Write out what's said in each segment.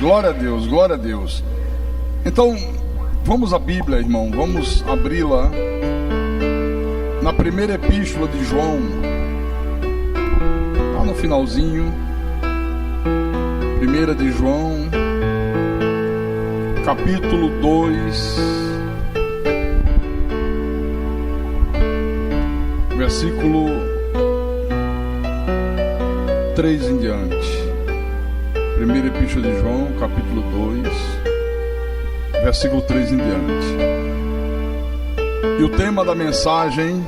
Glória a Deus, glória a Deus. Então, vamos à Bíblia, irmão. Vamos abri-la na primeira epístola de João, lá no finalzinho. 1 de João, capítulo 2, versículo 3 em diante. Primeira epístola de João, capítulo 2, versículo 3 em diante. E o tema da mensagem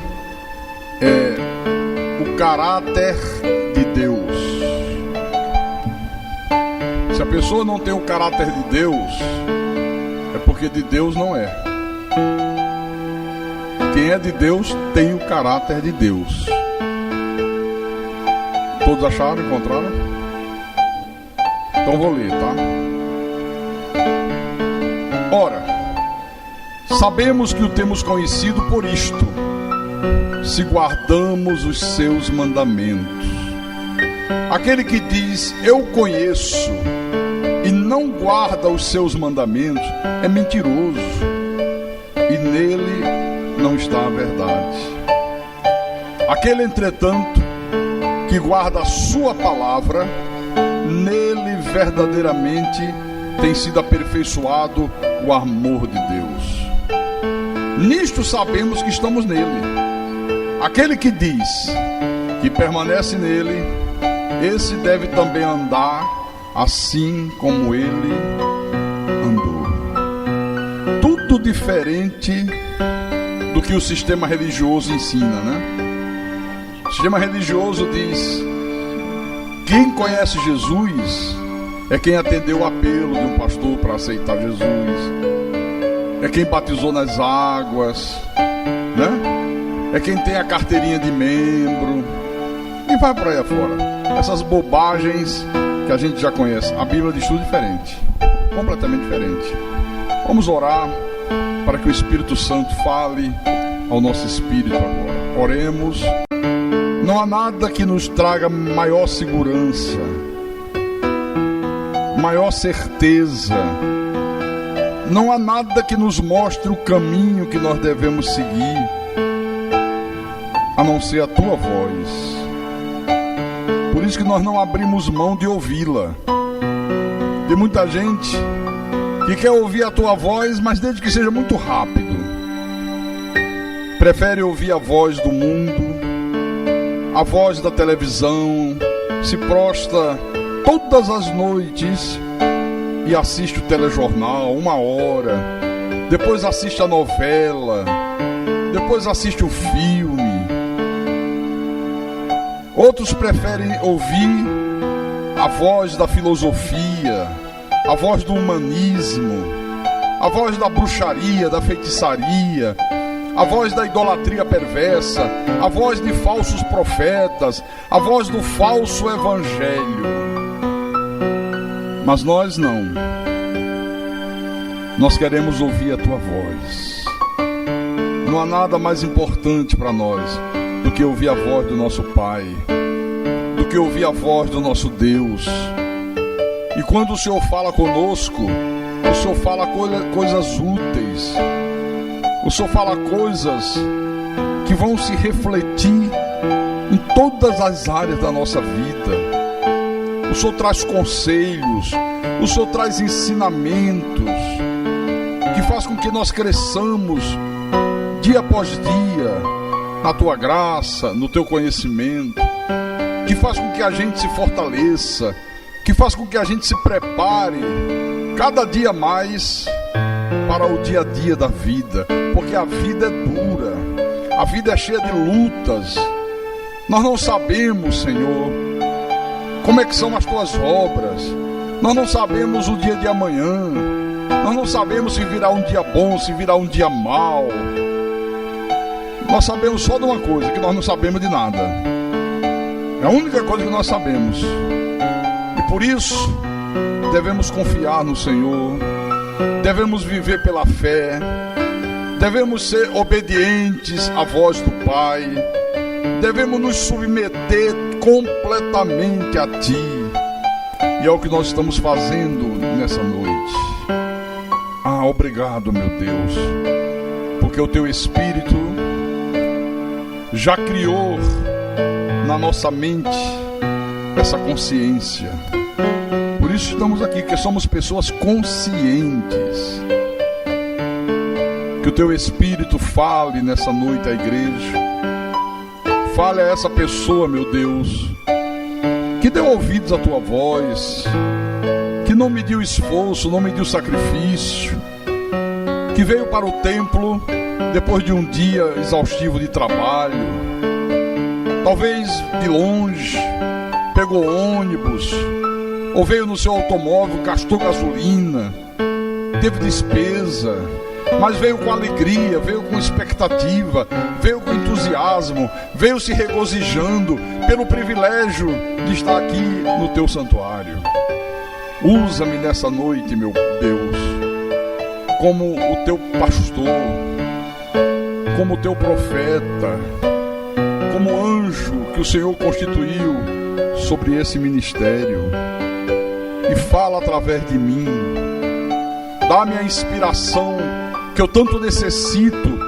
é o caráter de Deus. Se a pessoa não tem o caráter de Deus, é porque de Deus não é. Quem é de Deus tem o caráter de Deus. Todos acharam? Encontraram? Então vou ler, tá? Ora, sabemos que o temos conhecido por isto, se guardamos os seus mandamentos. Aquele que diz, eu conheço, e não guarda os seus mandamentos, é mentiroso, e nele não está a verdade. Aquele, entretanto, que guarda a sua palavra, nele verdadeiramente tem sido aperfeiçoado o amor de Deus. Nisto sabemos que estamos nele. Aquele que diz que permanece nele, esse deve também andar assim como ele andou. Tudo diferente do que o sistema religioso ensina, né? O sistema religioso diz: quem conhece Jesus é quem atendeu o apelo de um pastor para aceitar Jesus, é quem batizou nas águas, né? É quem tem a carteirinha de membro, e vai por aí afora. Essas bobagens que a gente já conhece. A Bíblia diz tudo diferente, completamente diferente. Vamos orar para que o Espírito Santo fale ao nosso espírito agora. Oremos. Não há nada que nos traga maior segurança, maior certeza. Não há nada que nos mostre o caminho que nós devemos seguir, a não ser a tua voz. Por isso que nós não abrimos mão de ouvi-la. Tem muita gente que quer ouvir a tua voz, mas desde que seja muito rápido. Prefere ouvir a voz do mundo, a voz da televisão, se prostra todas as noites e assiste o telejornal 1 hora, depois assiste a novela, depois assiste o filme. Outros preferem ouvir a voz da filosofia, a voz do humanismo, a voz da bruxaria, da feitiçaria, a voz da idolatria perversa, a voz de falsos profetas, a voz do falso evangelho. Mas nós não. Nós queremos ouvir a tua voz. Não há nada mais importante para nós do que ouvir a voz do nosso Pai, do que ouvir a voz do nosso Deus. E quando o Senhor fala conosco, o Senhor fala coisas úteis, o Senhor fala coisas que vão se refletir em todas as áreas da nossa vida. O Senhor traz conselhos, o Senhor traz ensinamentos que faz com que nós cresçamos dia após dia na tua graça, no teu conhecimento, que faz com que a gente se fortaleça, que faz com que a gente se prepare cada dia mais para o dia a dia da vida, porque a vida é dura, a vida é cheia de lutas. Nós não sabemos, Senhor, como é que são as tuas obras, nós não sabemos o dia de amanhã, nós não sabemos se virá um dia bom, se virá um dia mau. Nós sabemos só de uma coisa, que nós não sabemos de nada. É a única coisa que nós sabemos. E por isso devemos confiar no Senhor, devemos viver pela fé, devemos ser obedientes à voz do Pai, devemos nos submeter completamente a Ti. E é o que nós estamos fazendo nessa noite. Obrigado, meu Deus, porque o Teu Espírito já criou na nossa mente essa consciência. Por isso estamos aqui, que somos pessoas conscientes. Que o Teu Espírito fale nessa noite à igreja. Fale a essa pessoa, meu Deus, que deu ouvidos à Tua voz, que não mediu esforço, não mediu sacrifício, que veio para o templo depois de um dia exaustivo de trabalho, talvez de longe, pegou ônibus, ou veio no seu automóvel, gastou gasolina, teve despesa, mas veio com alegria, veio com expectativa, veio com entusiasmo, veio se regozijando pelo privilégio de estar aqui no Teu santuário. Usa-me nessa noite, meu Deus, como o Teu pastor, como o Teu profeta, como anjo que o Senhor constituiu sobre esse ministério, e fala através de mim. Dá-me a inspiração que eu tanto necessito,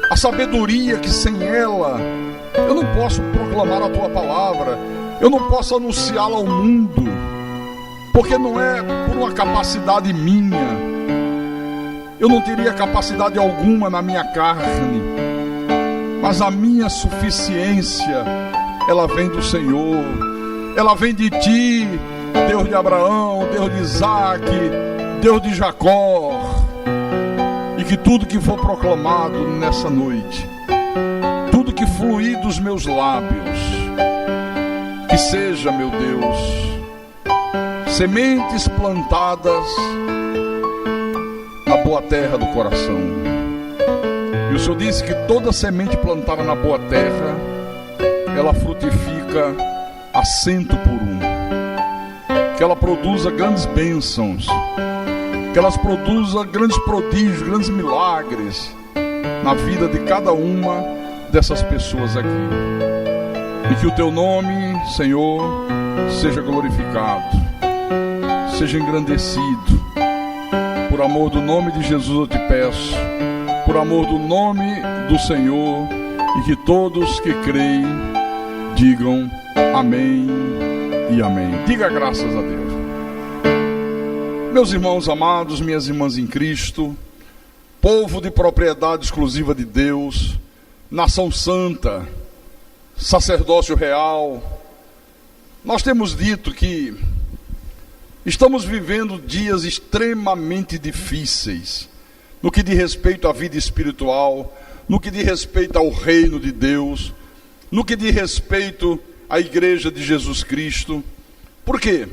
a sabedoria que sem ela eu não posso proclamar a Tua palavra, eu não posso anunciá-la ao mundo, porque não é por uma capacidade minha, eu não teria capacidade alguma na minha carne, mas a minha suficiência, ela vem do Senhor, ela vem de Ti, Deus de Abraão, Deus de Isaac, Deus de Jacó. E que tudo que for proclamado nessa noite, tudo que fluir dos meus lábios, que seja, meu Deus, sementes plantadas na boa terra do coração. E o Senhor disse que toda semente plantada na boa terra, ela frutifica a 100 por 1, que ela produza grandes bênçãos, que elas produzam grandes prodígios, grandes milagres na vida de cada uma dessas pessoas aqui. E que o Teu nome, Senhor, seja glorificado, seja engrandecido. Por amor do nome de Jesus eu Te peço, por amor do nome do Senhor, e que todos que creem digam amém e amém. Diga graças a Deus. Meus irmãos amados, minhas irmãs em Cristo, povo de propriedade exclusiva de Deus, nação santa, sacerdócio real, nós temos dito que estamos vivendo dias extremamente difíceis, no que diz respeito à vida espiritual, no que diz respeito ao reino de Deus, no que diz respeito à igreja de Jesus Cristo. Por quê?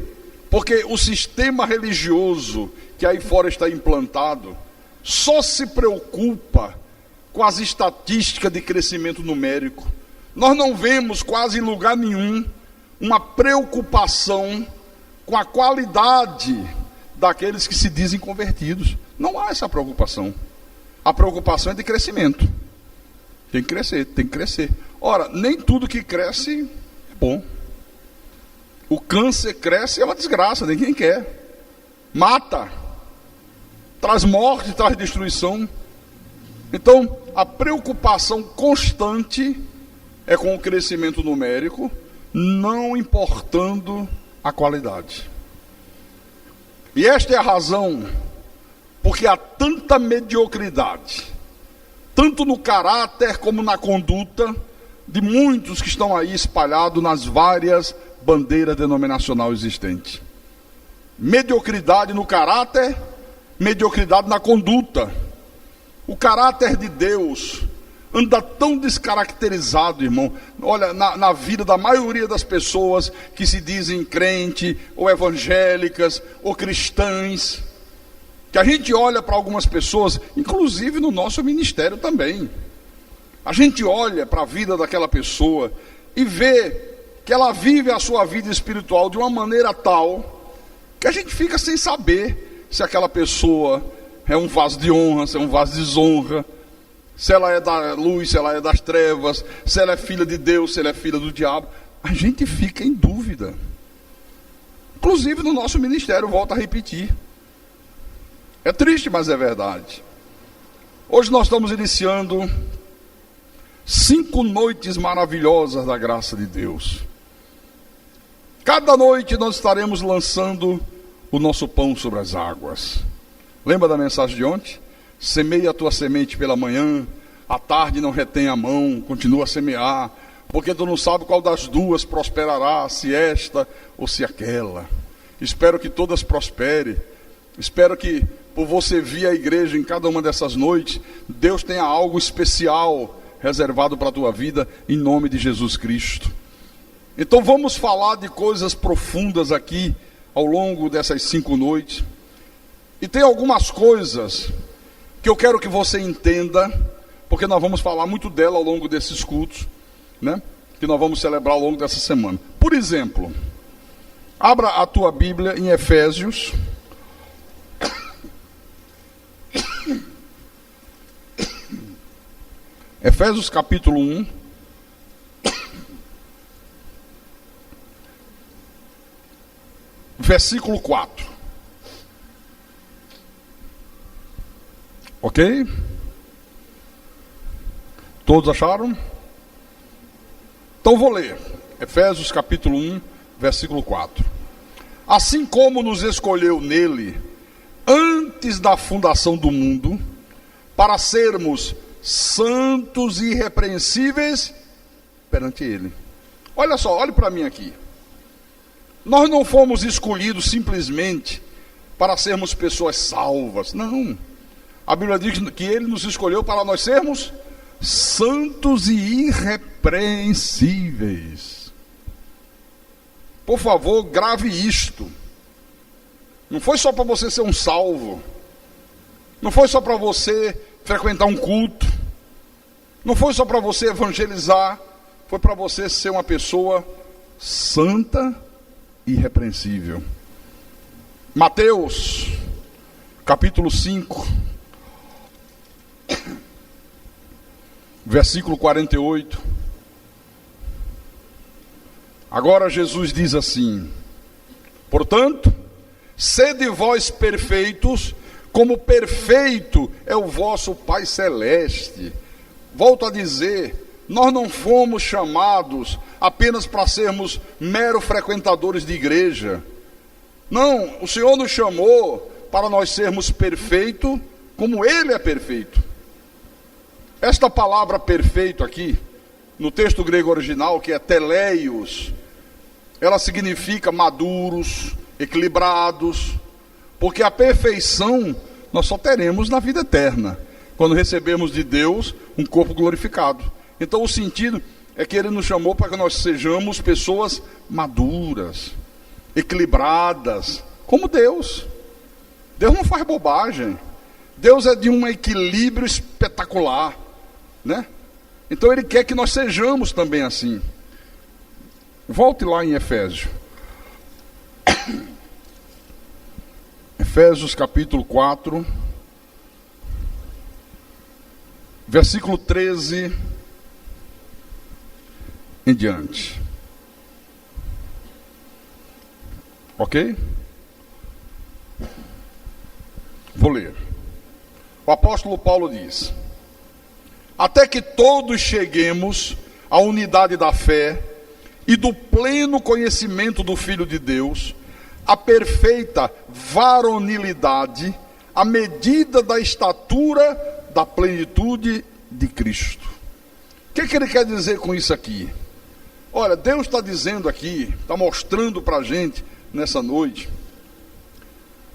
Porque o sistema religioso que aí fora está implantado só se preocupa com as estatísticas de crescimento numérico. Nós não vemos quase em lugar nenhum uma preocupação com a qualidade daqueles que se dizem convertidos. Não há essa preocupação. A preocupação é de crescimento. Tem que crescer, tem que crescer. Ora, nem tudo que cresce é bom. O câncer cresce, é uma desgraça, ninguém quer. Mata, traz morte, traz destruição. Então, a preocupação constante é com o crescimento numérico, não importando a qualidade. E esta é a razão porque há tanta mediocridade, tanto no caráter como na conduta de muitos que estão aí espalhados nas várias bandeira denominacional existente. Mediocridade no caráter, mediocridade na conduta. O caráter de Deus anda tão descaracterizado, irmão. Olha, na vida da maioria das pessoas que se dizem crente, ou evangélicas, ou cristãs, que a gente olha para algumas pessoas, inclusive no nosso ministério também. A gente olha para a vida daquela pessoa e vê que ela vive a sua vida espiritual de uma maneira tal que a gente fica sem saber se aquela pessoa é um vaso de honra, se é um vaso de desonra, se ela é da luz, se ela é das trevas, se ela é filha de Deus, se ela é filha do diabo. A gente fica em dúvida. Inclusive no nosso ministério, volto a repetir. É triste, mas é verdade. Hoje nós estamos iniciando 5 noites maravilhosas da graça de Deus. Cada noite nós estaremos lançando o nosso pão sobre as águas. Lembra da mensagem de ontem? Semeia a tua semente pela manhã, à tarde não retém a mão, continua a semear, porque tu não sabe qual das duas prosperará, se esta ou se aquela. Espero que todas prosperem. Espero que, por você vir à igreja em cada uma dessas noites, Deus tenha algo especial reservado para a tua vida, em nome de Jesus Cristo. Então vamos falar de coisas profundas aqui, ao longo dessas 5 noites. E tem algumas coisas que eu quero que você entenda, porque nós vamos falar muito dela ao longo desses cultos, né? Que nós vamos celebrar ao longo dessa semana. Por exemplo, abra a tua Bíblia em Efésios. Efésios capítulo 1. Versículo 4. Ok? Todos acharam? Então vou ler. Efésios capítulo 1, versículo 4. Assim como nos escolheu nele, antes da fundação do mundo, para sermos santos e irrepreensíveis perante ele. Olha só, olhe para mim aqui. Nós não fomos escolhidos simplesmente para sermos pessoas salvas. Não. A Bíblia diz que ele nos escolheu para nós sermos santos e irrepreensíveis. Por favor, grave isto. Não foi só para você ser um salvo. Não foi só para você frequentar um culto. Não foi só para você evangelizar. Foi para você ser uma pessoa santa e irrepreensível. Mateus, capítulo 5, versículo 48. Agora Jesus diz assim: portanto, sede vós perfeitos, como perfeito é o vosso Pai Celeste. Volto a dizer, nós não fomos chamados apenas para sermos meros frequentadores de igreja. Não, o Senhor nos chamou para nós sermos perfeitos, como Ele é perfeito. Esta palavra perfeito aqui, no texto grego original, que é teleios, ela significa maduros, equilibrados, porque a perfeição nós só teremos na vida eterna, quando recebemos de Deus um corpo glorificado. Então o sentido é que Ele nos chamou para que nós sejamos pessoas maduras, equilibradas, como Deus. Deus não faz bobagem. Deus é de um equilíbrio espetacular, né? Então Ele quer que nós sejamos também assim. Volte lá em Efésios. Efésios capítulo 4, versículo 13 em diante. Ok? Vou ler. O apóstolo Paulo diz: até que todos cheguemos à unidade da fé e do pleno conhecimento do Filho de Deus, a perfeita varonilidade, à medida da estatura da plenitude de Cristo. O que ele quer dizer com isso aqui? Olha, Deus está dizendo aqui, está mostrando para a gente nessa noite,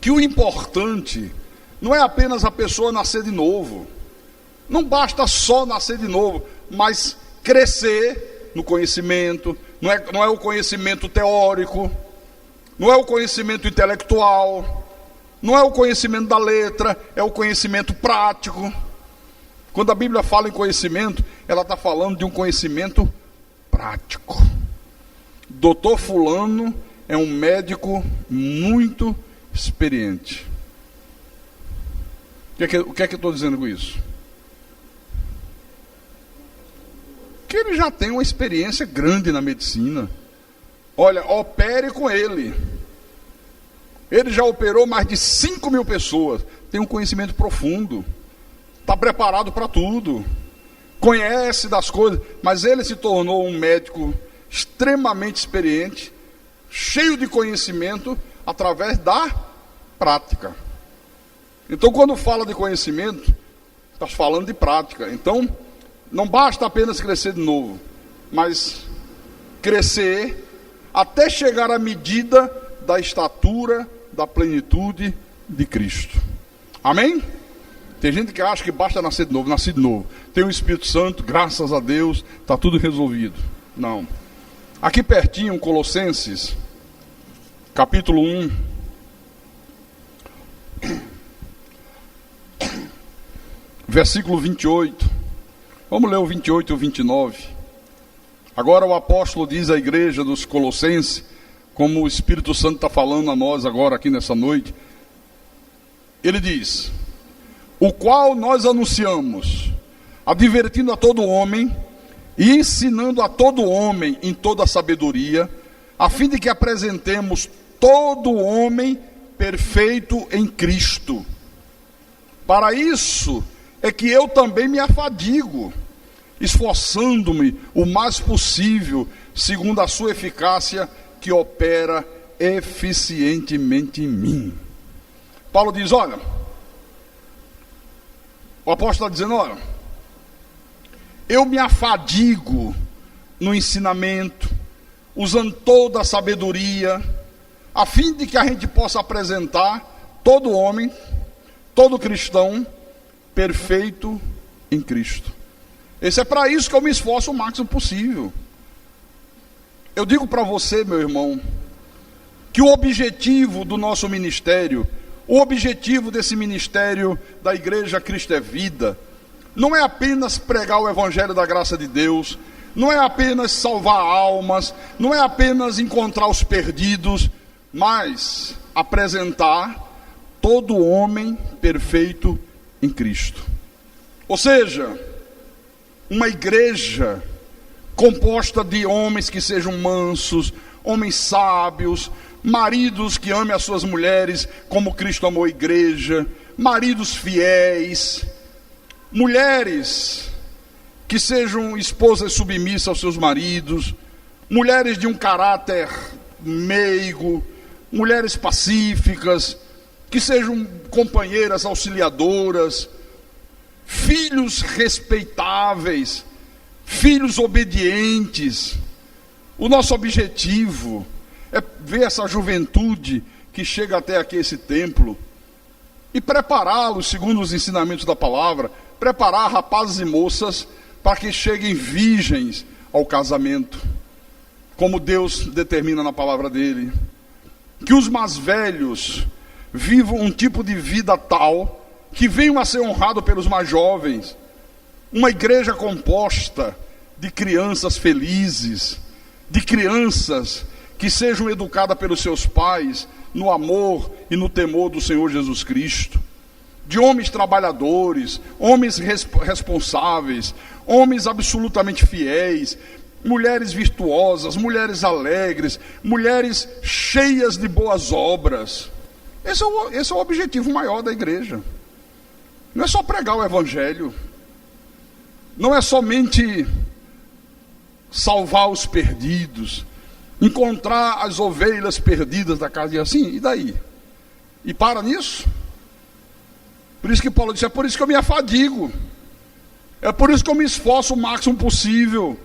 que o importante não é apenas a pessoa nascer de novo. Não basta só nascer de novo, mas crescer no conhecimento. Não é o conhecimento teórico, não é o conhecimento intelectual, não é o conhecimento da letra, é o conhecimento prático. Quando a Bíblia fala em conhecimento, ela está falando de um conhecimento prático. Doutor fulano é um médico muito experiente. O que é que eu estou dizendo com isso? Que ele já tem uma experiência grande na medicina. Olha, opere com ele. Ele já operou mais de 5.000 pessoas. Tem um conhecimento profundo. Está preparado para tudo. Conhece das coisas. Mas ele se tornou um médico extremamente experiente, cheio de conhecimento, através da prática. Então, quando fala de conhecimento, está falando de prática. Então, não basta apenas crescer de novo, mas crescer até chegar à medida da estatura, da plenitude de Cristo. Amém? Tem gente que acha que basta nascer de novo. Nasci de novo. Tem o Espírito Santo, graças a Deus, está tudo resolvido. Não. Aqui pertinho, Colossenses, capítulo 1. Versículo 28. Vamos ler o 28 e o 29. Agora o apóstolo diz à igreja dos Colossenses, como o Espírito Santo está falando a nós agora aqui nessa noite. Ele diz: o qual nós anunciamos, advertindo a todo homem e ensinando a todo homem em toda a sabedoria, a fim de que apresentemos todo homem perfeito em Cristo. Para isso é que eu também me afadigo, esforçando-me o mais possível, segundo a sua eficácia que opera eficientemente em mim. Paulo diz, olha, o apóstolo está dizendo, olha, eu me afadigo no ensinamento, usando toda a sabedoria, a fim de que a gente possa apresentar todo homem, todo cristão, perfeito em Cristo. Esse é para isso que eu me esforço o máximo possível. Eu digo para você, meu irmão, que o objetivo do nosso ministério, o objetivo desse ministério da Igreja Cristo é Vida, não é apenas pregar o Evangelho da graça de Deus, não é apenas salvar almas, não é apenas encontrar os perdidos, mas apresentar todo homem perfeito em Cristo. Ou seja, uma igreja composta de homens que sejam mansos, homens sábios, maridos que amem as suas mulheres como Cristo amou a igreja, maridos fiéis, mulheres que sejam esposas submissas aos seus maridos, mulheres de um caráter meigo, mulheres pacíficas, que sejam companheiras auxiliadoras, filhos respeitáveis, filhos obedientes. O nosso objetivo é ver essa juventude que chega até aqui esse templo e prepará-los segundo os ensinamentos da palavra, preparar rapazes e moças para que cheguem virgens ao casamento, como Deus determina na palavra dele. Que os mais velhos vivam um tipo de vida tal que venham a ser honrados pelos mais jovens. Uma igreja composta de crianças felizes, de crianças que sejam educadas pelos seus pais no amor e no temor do Senhor Jesus Cristo, de homens trabalhadores, homens responsáveis, homens absolutamente fiéis, mulheres virtuosas, mulheres alegres, mulheres cheias de boas obras. Esse é o objetivo maior da igreja. Não é só pregar o Evangelho, não é somente salvar os perdidos, encontrar as ovelhas perdidas da casa, e assim, e daí? E para nisso? Por isso que Paulo disse, é por isso que eu me afadigo, é por isso que eu me esforço o máximo possível,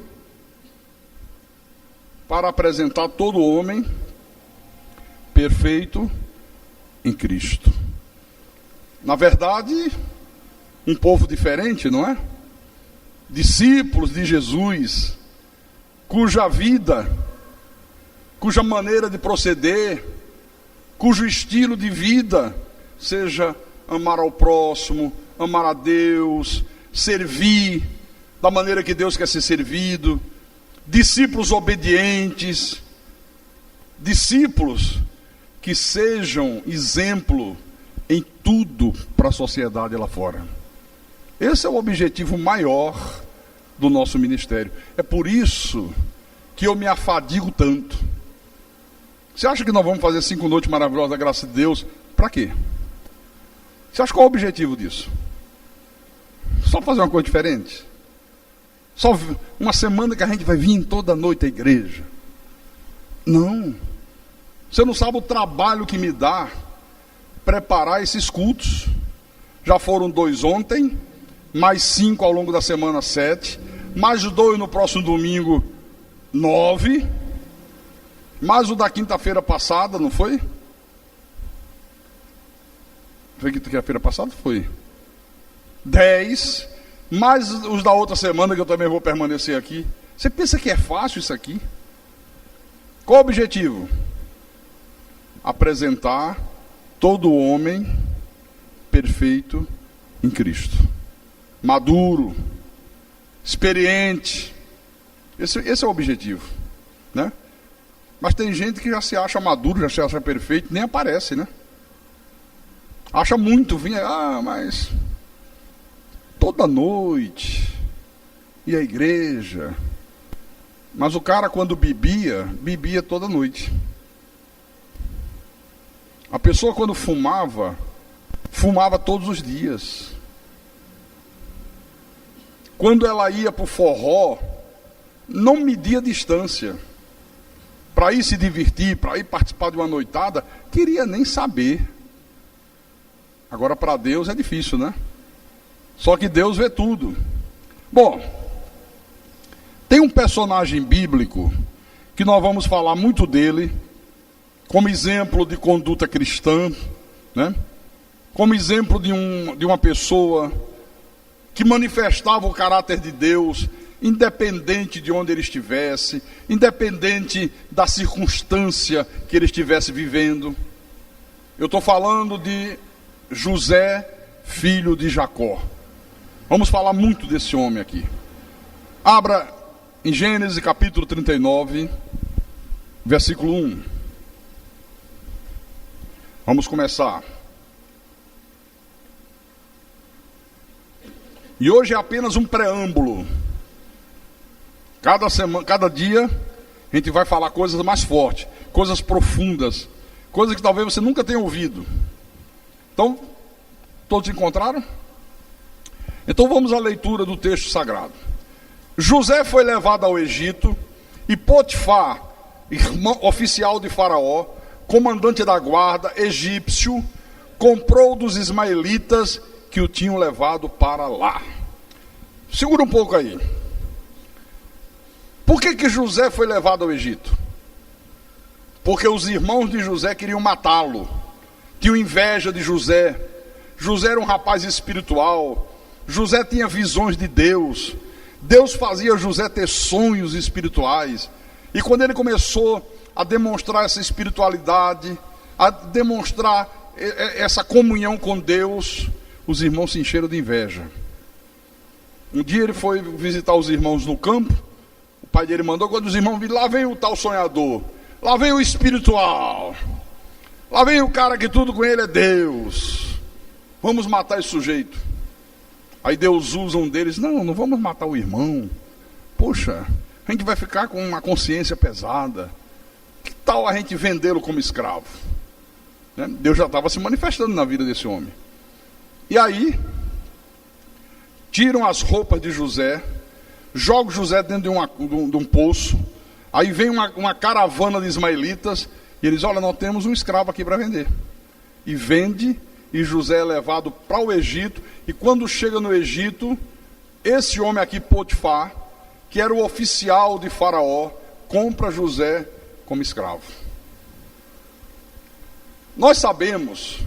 para apresentar todo homem perfeito em Cristo. Na verdade, um povo diferente, não é? Discípulos de Jesus, cuja vida, cuja maneira de proceder, cujo estilo de vida seja amar ao próximo, amar a Deus, servir da maneira que Deus quer ser servido, discípulos obedientes, discípulos que sejam exemplo em tudo para a sociedade lá fora. Esse é o objetivo maior do nosso ministério. É por isso que eu me afadigo tanto. Você acha que nós vamos fazer 5 noites maravilhosas da graça de Deus? Para quê? Você acha qual é o objetivo disso? Só fazer uma coisa diferente? Só uma semana que a gente vai vir toda noite à igreja? Não. Você não sabe o trabalho que me dá preparar esses cultos. Já foram 2 ontem, mais 5 ao longo da semana, 7, mais 2 no próximo domingo, 9, mais o da quinta-feira passada, não foi? Foi quinta-feira passada? Foi 10, mais os da outra semana, que eu também vou permanecer aqui. Você pensa que é fácil isso aqui? Qual o objetivo? Apresentar todo homem perfeito em Cristo, maduro, experiente. Esse é o objetivo, né? Mas tem gente que já se acha maduro, já se acha perfeito, nem aparece, né? Acha muito, mas toda noite, e a igreja. Mas o cara, quando bebia toda noite. A pessoa, quando fumava todos os dias. Quando ela ia para o forró, não media distância. Para ir se divertir, para ir participar de uma noitada, queria nem saber. Agora, para Deus é difícil, né? Só que Deus vê tudo. Bom, tem um personagem bíblico que nós vamos falar muito dele, como exemplo de conduta cristã, né? Como exemplo de uma pessoa que manifestava o caráter de Deus, independente de onde ele estivesse, independente da circunstância que ele estivesse vivendo. Eu estou falando de José, filho de Jacó. Vamos falar muito desse homem aqui. Abra em Gênesis capítulo 39, versículo 1. Vamos começar. E hoje é apenas um preâmbulo. Cada dia a gente vai falar coisas mais fortes, coisas profundas, coisas que talvez você nunca tenha ouvido. Então, todos encontraram? Então vamos à leitura do texto sagrado. José foi levado ao Egito e Potifar, irmão oficial de Faraó, comandante da guarda egípcio, comprou dos ismaelitas que o tinham levado para lá. Segura um pouco aí. Por que José foi levado ao Egito? Porque os irmãos de José queriam matá-lo, tinham inveja de José. José era um rapaz espiritual, José tinha visões de Deus, Deus fazia José ter sonhos espirituais. E quando ele começou a demonstrar essa espiritualidade, a demonstrar essa comunhão com Deus, os irmãos se encheram de inveja. Um dia ele foi visitar os irmãos no campo, o pai dele mandou, quando os irmãos viram, lá vem o tal sonhador, lá vem o espiritual, lá vem o cara que tudo com ele é Deus, vamos matar esse sujeito. Aí Deus usa um deles, não vamos matar o irmão, poxa, a gente vai ficar com uma consciência pesada, que tal a gente vendê-lo como escravo? Né? Deus já estava se manifestando na vida desse homem. E aí, tiram as roupas de José, jogam José dentro de um poço, aí vem uma caravana de ismaelitas, e eles, olha, nós temos um escravo aqui para vender. E vende, e José é levado para o Egito, e quando chega no Egito, esse homem aqui, Potifar, que era o oficial de Faraó, compra José como escravo. Nós sabemos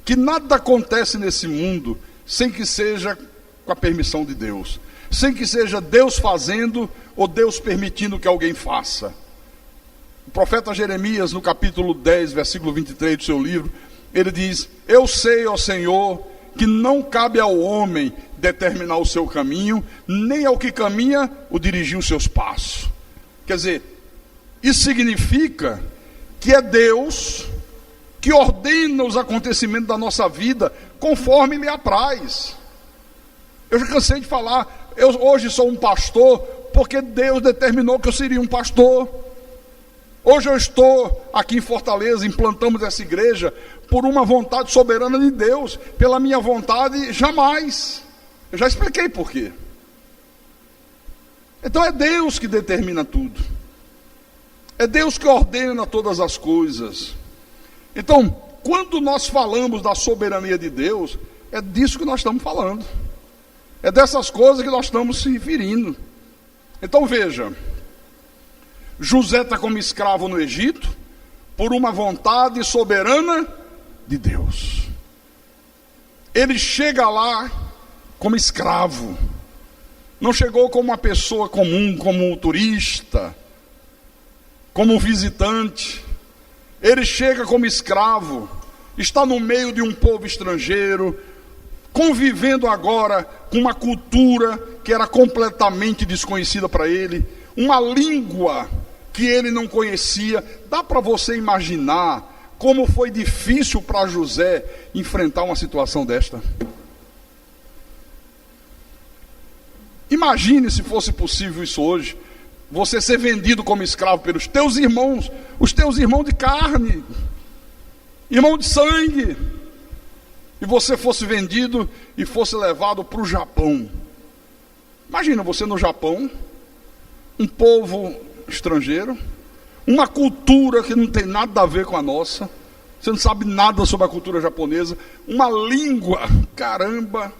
que nada acontece nesse mundo sem que seja com a permissão de Deus, sem que seja Deus fazendo ou Deus permitindo que alguém faça. O profeta Jeremias, no capítulo 10, versículo 23 do seu livro, ele diz, eu sei, ó Senhor, que não cabe ao homem determinar o seu caminho, nem ao que caminha o dirigir os seus passos. Quer dizer, isso significa que é Deus que ordena os acontecimentos da nossa vida conforme lhe apraz. Eu já cansei de falar, eu hoje sou um pastor porque Deus determinou que eu seria um pastor. Hoje eu estou aqui em Fortaleza, implantamos essa igreja por uma vontade soberana de Deus. Pela minha vontade, jamais. Eu já expliquei por quê. Então é Deus que determina tudo. É Deus que ordena todas as coisas. Então, quando nós falamos da soberania de Deus, é disso que nós estamos falando. É dessas coisas que nós estamos se referindo. Então veja, José está como escravo no Egito, por uma vontade soberana de Deus. Ele chega lá como escravo. Não chegou como uma pessoa comum, como um turista, como um visitante. Ele chega como escravo, está no meio de um povo estrangeiro, convivendo agora com uma cultura que era completamente desconhecida para ele, uma língua que ele não conhecia. Dá para você imaginar como foi difícil para José enfrentar uma situação desta? Imagine se fosse possível isso hoje, você ser vendido como escravo pelos teus irmãos, os teus irmãos de carne, irmão de sangue, e você fosse vendido e fosse levado para o Japão. Imagina você no Japão, um povo estrangeiro, uma cultura que não tem nada a ver com a nossa, você não sabe nada sobre a cultura japonesa, uma língua, caramba,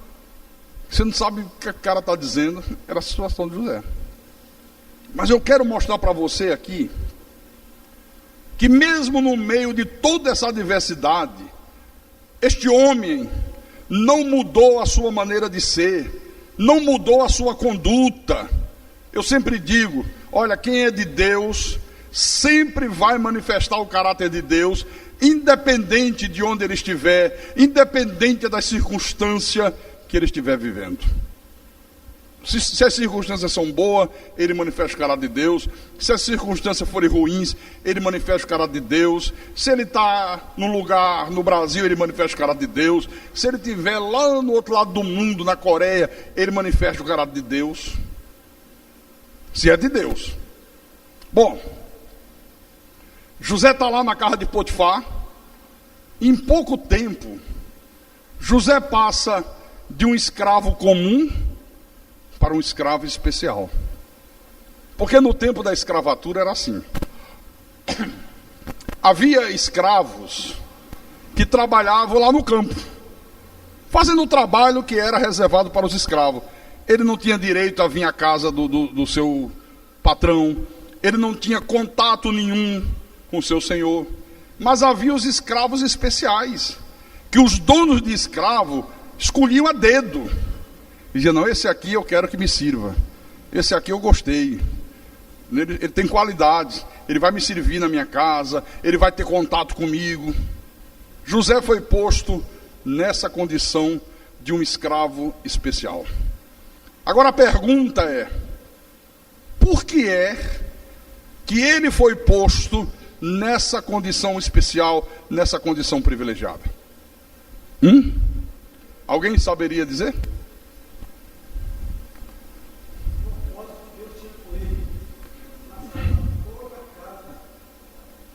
você não sabe o que o cara está dizendo. Era a situação de José. Mas eu quero mostrar para você aqui que mesmo no meio de toda essa adversidade, este homem não mudou a sua maneira de ser, não mudou a sua conduta. Eu sempre digo, olha, quem é de Deus sempre vai manifestar o caráter de Deus, independente de onde ele estiver, independente das circunstâncias que ele estiver vivendo. Se as circunstâncias são boas, ele manifesta o caráter de Deus. Se as circunstâncias forem ruins, ele manifesta o caráter de Deus. Se ele está num lugar no Brasil, ele manifesta o caráter de Deus. Se ele estiver lá no outro lado do mundo, na Coreia, ele manifesta o caráter de Deus. Se é de Deus. Bom, José está lá na casa de Potifar. Em pouco tempo, José passa de um escravo comum para um escravo especial. Porque no tempo da escravatura era assim. Havia escravos que trabalhavam lá no campo, fazendo o trabalho que era reservado para os escravos. Ele não tinha direito a vir à casa do seu patrão, ele não tinha contato nenhum com o seu senhor. Mas havia os escravos especiais, que os donos de escravo escolhiam a dedo. E dizia, não, esse aqui eu quero que me sirva. Esse aqui eu gostei. Ele tem qualidade. Ele vai me servir na minha casa. Ele vai ter contato comigo. José foi posto nessa condição de um escravo especial. Agora a pergunta é, por que é que ele foi posto nessa condição especial, nessa condição privilegiada? Alguém saberia dizer?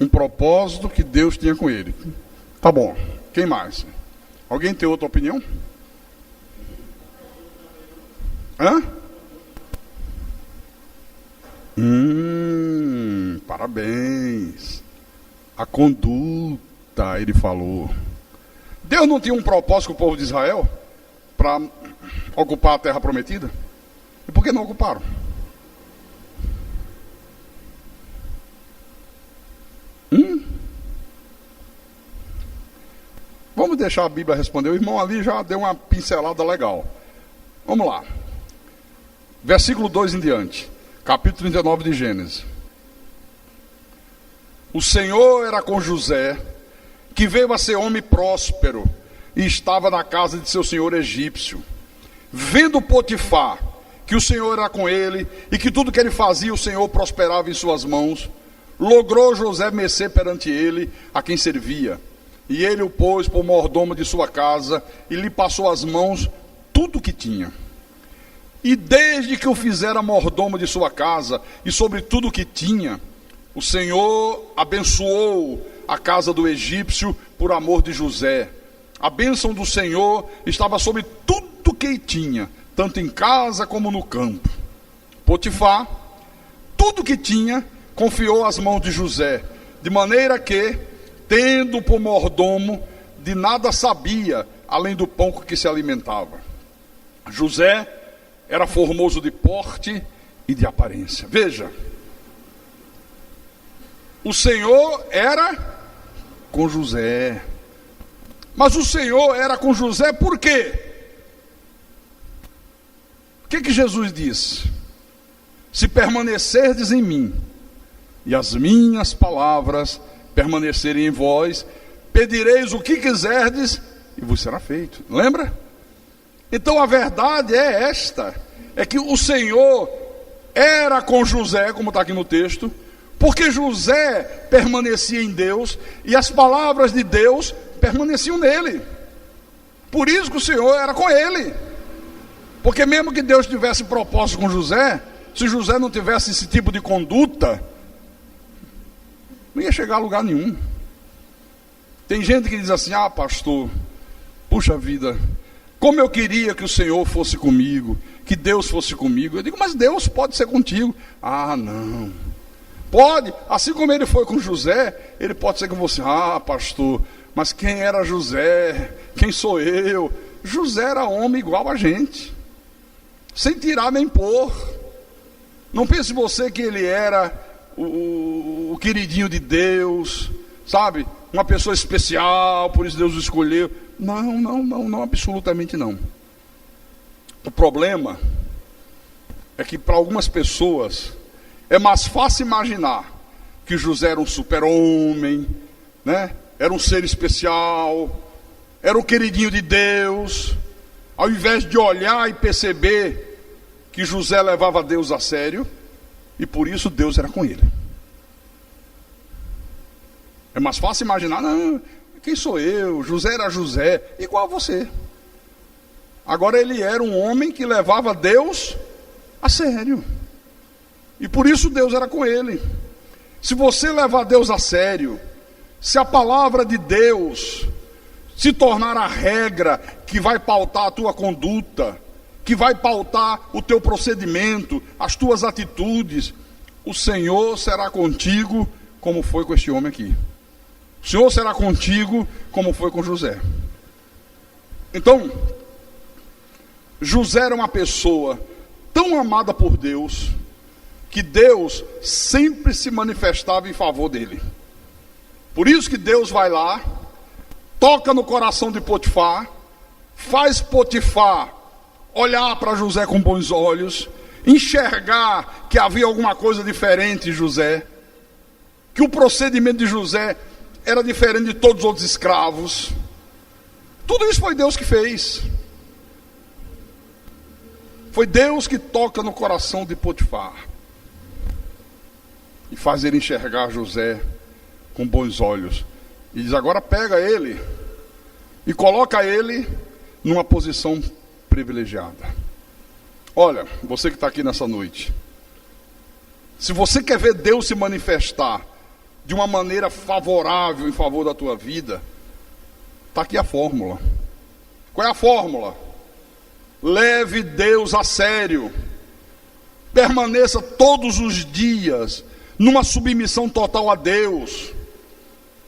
Um propósito que Deus tinha com ele. Tá bom. Quem mais? Alguém tem outra opinião? Parabéns. A conduta, ele falou. Deus não tinha um propósito com o povo de Israel para ocupar a terra prometida? E por que não ocuparam? Vamos deixar a Bíblia responder. O irmão ali já deu uma pincelada legal. Vamos lá. Versículo 2 em diante. Capítulo 39 de Gênesis. O Senhor era com José, que veio a ser homem próspero, e estava na casa de seu senhor egípcio. Vendo Potifar que o Senhor era com ele, e que tudo que ele fazia o Senhor prosperava em suas mãos, logrou José mercê perante ele, a quem servia. E ele o pôs por mordomo de sua casa, e lhe passou às mãos tudo o que tinha. E desde que o fizera mordomo de sua casa, e sobre tudo o que tinha, O Senhor abençoou a casa do egípcio por amor de José. A bênção do Senhor estava sobre tudo que ele tinha, tanto em casa como no campo. Potifar, tudo que tinha, confiou às mãos de José, de maneira que, tendo por mordomo, de nada sabia, além do pão com que se alimentava. José era formoso de porte e de aparência. Veja, o Senhor era com José. Mas o Senhor era com José por quê? O que Jesus disse? Se permanecerdes em mim, e as minhas palavras permanecerem em vós, pedireis o que quiserdes, e vos será feito. Lembra? Então a verdade é esta, é que o Senhor era com José, como está aqui no texto, porque José permanecia em Deus, e as palavras de Deus permaneciam nele. Por isso que o Senhor era com ele. Porque mesmo que Deus tivesse propósito com José, se José não tivesse esse tipo de conduta, não ia chegar a lugar nenhum. Tem gente que diz assim: ah, pastor, puxa vida, como eu queria que o Senhor fosse comigo, que Deus fosse comigo. Eu digo, mas Deus pode ser contigo. Ah, não. Pode, assim como ele foi com José, ele pode ser com você. Ah, pastor, mas quem era José? Quem sou eu? José era homem igual a gente, sem tirar nem pôr. Não pense você que ele era o queridinho de Deus, sabe? Uma pessoa especial, por isso Deus o escolheu. Não, absolutamente não. O problema é que para algumas pessoas é mais fácil imaginar que José era um super-homem, né? Era um ser especial, era o queridinho de Deus, ao invés de olhar e perceber que José levava Deus a sério, e por isso Deus era com ele. É mais fácil imaginar, não, quem sou eu? José era José, igual a você. Agora ele era um homem que levava Deus a sério, e por isso Deus era com ele. Se você levar Deus a sério, se a palavra de Deus se tornar a regra que vai pautar a tua conduta, que vai pautar o teu procedimento, as tuas atitudes, o Senhor será contigo como foi com este homem aqui. O Senhor será contigo como foi com José. Então, José era uma pessoa tão amada por Deus, que Deus sempre se manifestava em favor dele. Por isso que Deus vai lá, toca no coração de Potifar, faz Potifar olhar para José com bons olhos, enxergar que havia alguma coisa diferente em José, que o procedimento de José era diferente de todos os outros escravos. Tudo isso foi Deus que fez. Foi Deus que toca no coração de Potifar e faz ele enxergar José com bons olhos, e diz: agora pega ele e coloca ele numa posição privilegiada. Olha, você que está aqui nessa noite, se você quer ver Deus se manifestar de uma maneira favorável em favor da tua vida, está aqui a fórmula. Qual é a fórmula? Leve Deus a sério, permaneça todos os dias numa submissão total a Deus.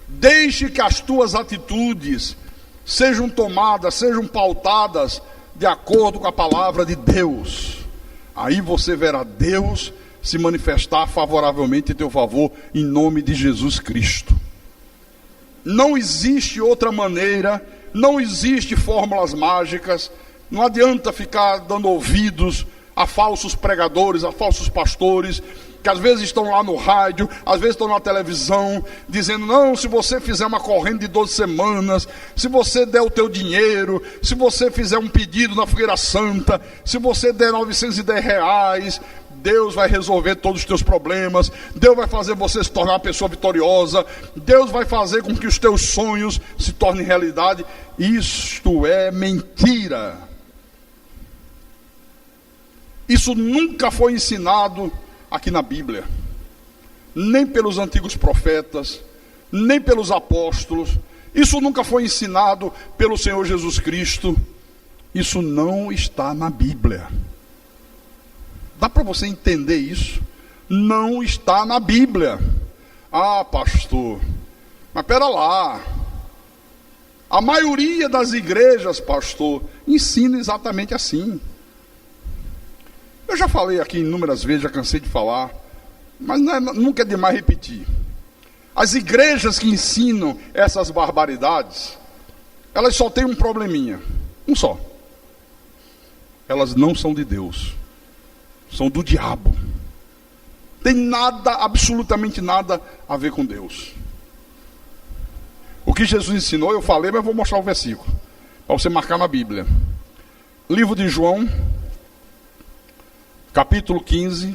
Deixe que as tuas atitudes sejam tomadas, sejam pautadas de acordo com a palavra de Deus. Aí você verá Deus se manifestar favoravelmente em teu favor, em nome de Jesus Cristo. Não existe outra maneira, não existe fórmulas mágicas. Não adianta ficar dando ouvidos a falsos pregadores, a falsos pastores, que às vezes estão lá no rádio, às vezes estão na televisão, dizendo: não, se você fizer uma corrente de 12 semanas, se você der o teu dinheiro, se você fizer um pedido na Fogueira Santa, se você der R$910, Deus vai resolver todos os teus problemas, Deus vai fazer você se tornar uma pessoa vitoriosa, Deus vai fazer com que os teus sonhos se tornem realidade. Isto é mentira. Isso nunca foi ensinado aqui na Bíblia. nem pelos antigos profetas, nem pelos apóstolos. Isso nunca foi ensinado pelo Senhor Jesus Cristo. Isso não está na Bíblia. Dá para você entender isso? Não está na Bíblia. Ah, pastor, mas espera lá. A maioria das igrejas, pastor, ensina exatamente assim. Eu já falei aqui inúmeras vezes, já cansei de falar, mas nunca é demais repetir. As igrejas que ensinam essas barbaridades, elas só têm um probleminha, um só. Elas não são de Deus, são do diabo. Tem nada, absolutamente nada a ver com Deus. O que Jesus ensinou, eu falei, mas vou mostrar o versículo, para você marcar na Bíblia. Livro de João, capítulo 15,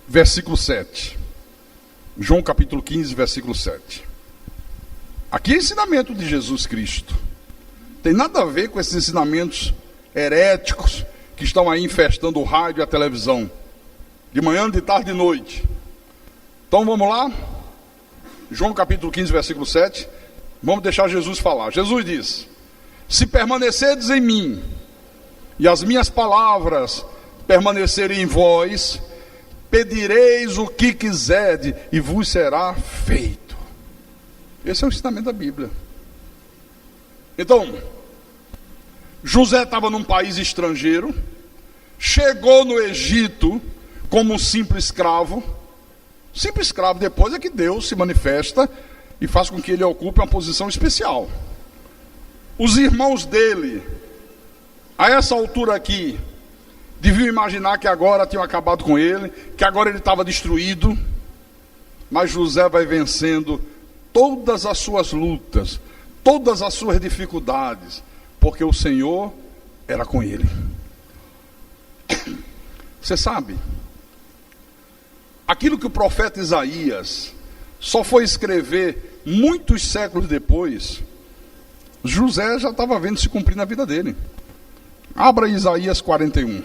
versículo 7. João capítulo 15, versículo 7. Aqui é ensinamento de Jesus Cristo. Tem nada a ver com esses ensinamentos heréticos que estão aí infestando o rádio e a televisão, de manhã, de tarde e de noite. Então vamos lá, João capítulo 15, versículo 7, vamos deixar Jesus falar. Jesus diz: se permanecerdes em mim, e as minhas palavras permanecerem em vós, pedireis o que quiserdes, e vos será feito. Esse é o ensinamento da Bíblia. Então, José estava num país estrangeiro, chegou no Egito como um simples escravo. Simples escravo, depois é que Deus se manifesta e faz com que ele ocupe uma posição especial. Os irmãos dele, a essa altura aqui, deviam imaginar que agora tinham acabado com ele, que agora ele estava destruído. Mas José vai vencendo todas as suas lutas, todas as suas dificuldades, porque o Senhor era com ele. Você sabe, aquilo que o profeta Isaías só foi escrever muitos séculos depois, José já estava vendo se cumprir na vida dele. Abra Isaías 41.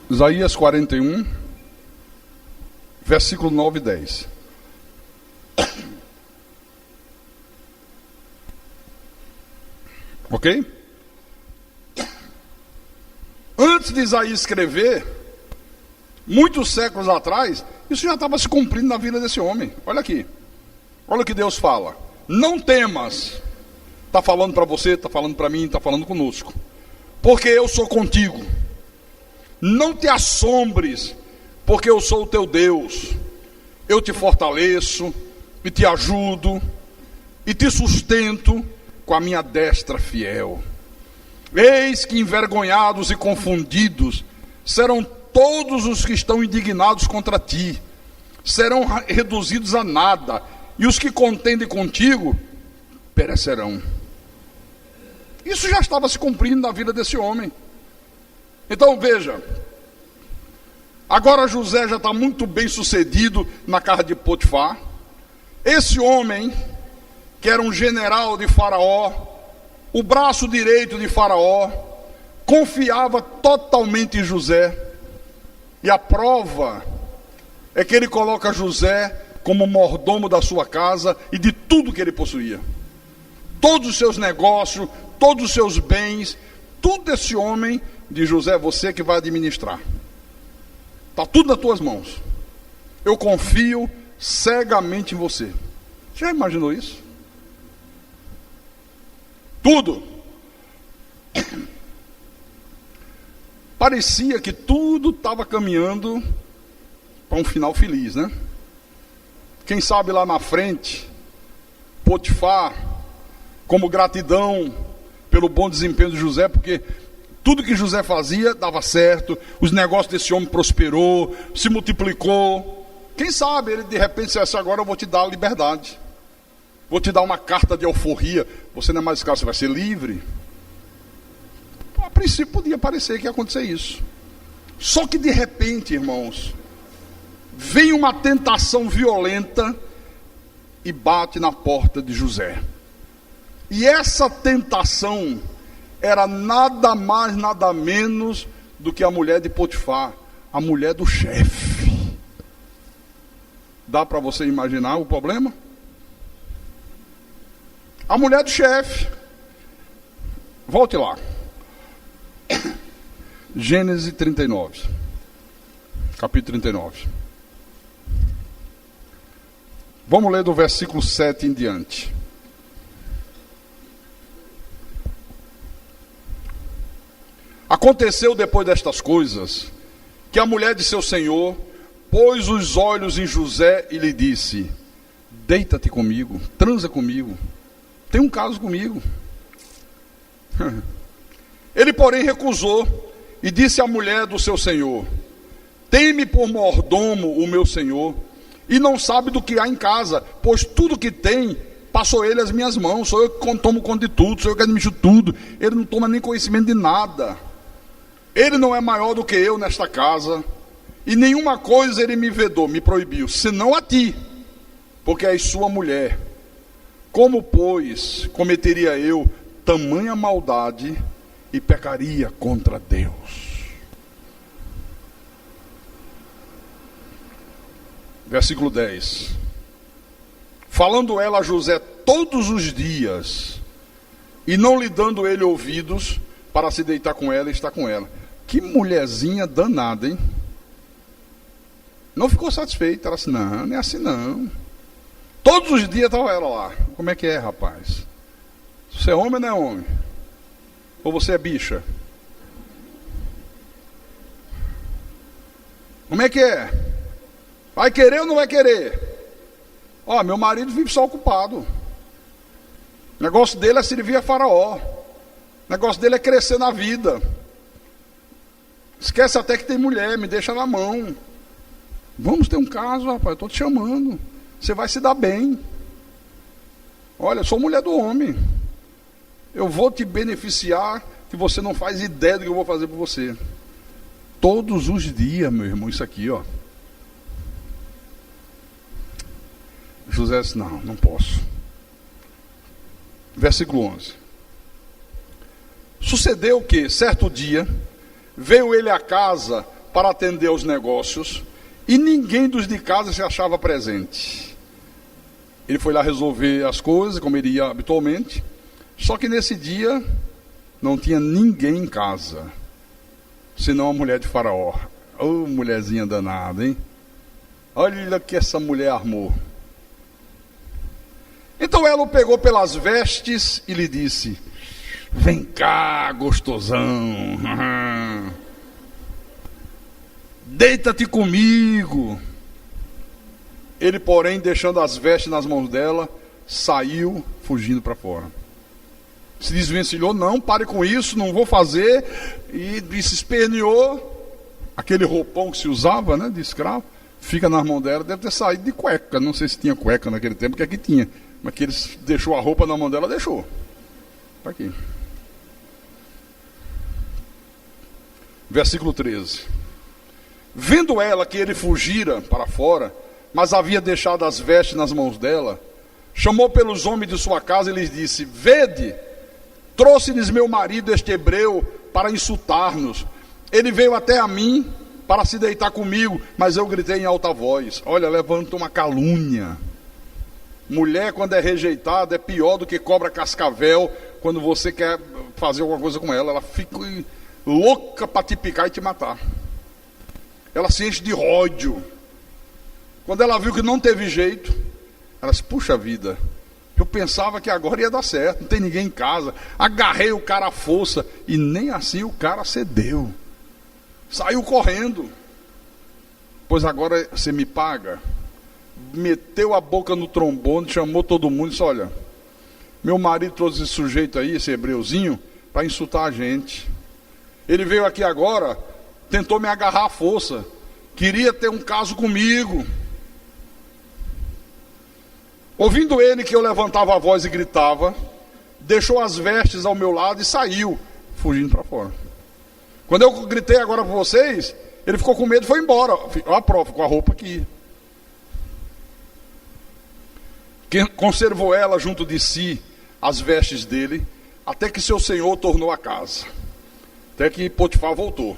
Isaías 41, versículo 9 e 10. Ok? Antes de Isaías escrever, muitos séculos atrás, isso já estava se cumprindo na vida desse homem. Olha aqui, olha o que Deus fala: não temas. Está falando para você, está falando para mim, está falando conosco, porque eu sou contigo. Não te assombres, porque eu sou o teu Deus. Eu te fortaleço e te ajudo e te sustento com a minha destra fiel. Eis que envergonhados e confundidos serão todos os que estão indignados contra ti, serão reduzidos a nada, e os que contendem contigo perecerão. Isso já estava se cumprindo na vida desse homem. Então veja, agora José já está muito bem sucedido na casa de Potifar. Esse homem, que era um general de Faraó, o braço direito de Faraó, confiava totalmente em José. E a prova é que ele coloca José como mordomo da sua casa e de tudo que ele possuía. Todos os seus negócios, todos os seus bens, tudo desse homem de José, você que vai administrar. Está tudo nas tuas mãos. Eu confio cegamente em você. Já imaginou isso? Tudo. Parecia que tudo estava caminhando para um final feliz, né? Quem sabe lá na frente, Potifar, como gratidão pelo bom desempenho de José, porque tudo que José fazia dava certo, os negócios desse homem prosperou, se multiplicou. Quem sabe ele de repente disse: agora eu vou te dar a liberdade, vou te dar uma carta de alforria, você não é mais escravo, você vai ser livre. A princípio podia parecer que ia acontecer isso. Só que de repente, irmãos, vem uma tentação violenta e bate na porta de José. E essa tentação era nada mais, nada menos do que a mulher de Potifar, a mulher do chefe. Dá para você imaginar o problema? A mulher do chefe. Volte lá. Gênesis 39. Capítulo 39. Vamos ler do versículo 7 em diante. Aconteceu depois destas coisas, que a mulher de seu senhor pôs os olhos em José e lhe disse: deita-te comigo, transa comigo, tem um caso comigo. Ele, porém, recusou e disse à mulher do seu senhor: tem-me por mordomo o meu senhor, e não sabe do que há em casa, pois tudo que tem passou ele às minhas mãos. Sou eu que tomo conta de tudo, sou eu que administro tudo. Ele não toma nem conhecimento de nada. Ele não é maior do que eu nesta casa, e nenhuma coisa ele me vedou, me proibiu, senão a ti, porque és sua mulher. Como, pois, cometeria eu tamanha maldade e pecaria contra Deus? Versículo 10. Falando ela a José todos os dias, e não lhe dando ele ouvidos para se deitar com ela e estar com ela. Que mulherzinha danada, hein? Não ficou satisfeita. Ela disse: não, não é assim não. Todos os dias estava ela lá. Como é que é, rapaz? Você é homem ou não é homem? Ou você é bicha? Como é que é? Vai querer ou não vai querer? Ó, meu marido vive só ocupado. O negócio dele é servir a Faraó. O negócio dele é crescer na vida. Esquece até que tem mulher, me deixa na mão. Vamos ter um caso, rapaz, eu estou te chamando. Você vai se dar bem. Olha, eu sou mulher do homem. Eu vou te beneficiar, que você não faz ideia do que eu vou fazer por você. Todos os dias, meu irmão, isso aqui, ó. José disse: não, não posso. Versículo 11. Sucedeu que, certo dia, veio ele à casa para atender aos negócios, e ninguém dos de casa se achava presente. Ele foi lá resolver as coisas, como ele ia habitualmente, só que nesse dia não tinha ninguém em casa, senão a mulher de Faraó. Ô, mulherzinha danada, hein? Olha o que essa mulher armou. Então ela o pegou pelas vestes e lhe disse: vem cá, gostosão. Deita-te comigo. Ele, porém, deixando as vestes nas mãos dela, saiu fugindo para fora. Se desvencilhou: não, pare com isso, não vou fazer. E se esperneou. Aquele roupão que se usava, né, de escravo, fica nas mãos dela. Deve ter saído de cueca. Não sei se tinha cueca naquele tempo, porque aqui tinha. Mas que ele deixou a roupa na mão dela, deixou. Está aqui. Versículo 13. Vendo ela que ele fugira para fora, mas havia deixado as vestes nas mãos dela, chamou pelos homens de sua casa e lhes disse: vede, trouxe-lhes meu marido este hebreu para insultar-nos. Ele veio até a mim para se deitar comigo, mas eu gritei em alta voz. Olha, levanta uma calúnia. Mulher, quando é rejeitada, é pior do que cobra cascavel quando você quer fazer alguma coisa com ela. Ela fica louca para te picar e te matar. Ela se enche de ódio. Quando ela viu que não teve jeito, ela disse: puxa vida, eu pensava que agora ia dar certo, não tem ninguém em casa. Agarrei o cara à força, e nem assim o cara cedeu. Saiu correndo. Pois agora você me paga. Meteu a boca no trombone, chamou todo mundo e disse: olha, meu marido trouxe esse sujeito aí, esse hebreuzinho, para insultar a gente. Ele veio aqui agora, tentou me agarrar à força, queria ter um caso comigo. Ouvindo ele que eu levantava a voz e gritava, deixou as vestes ao meu lado e saiu, fugindo para fora. Quando eu gritei agora para vocês, ele ficou com medo e foi embora. Olha a prova, com a roupa aqui. que conservou ela junto de si as vestes dele, até que seu senhor tornou a casa, até que Potifar voltou.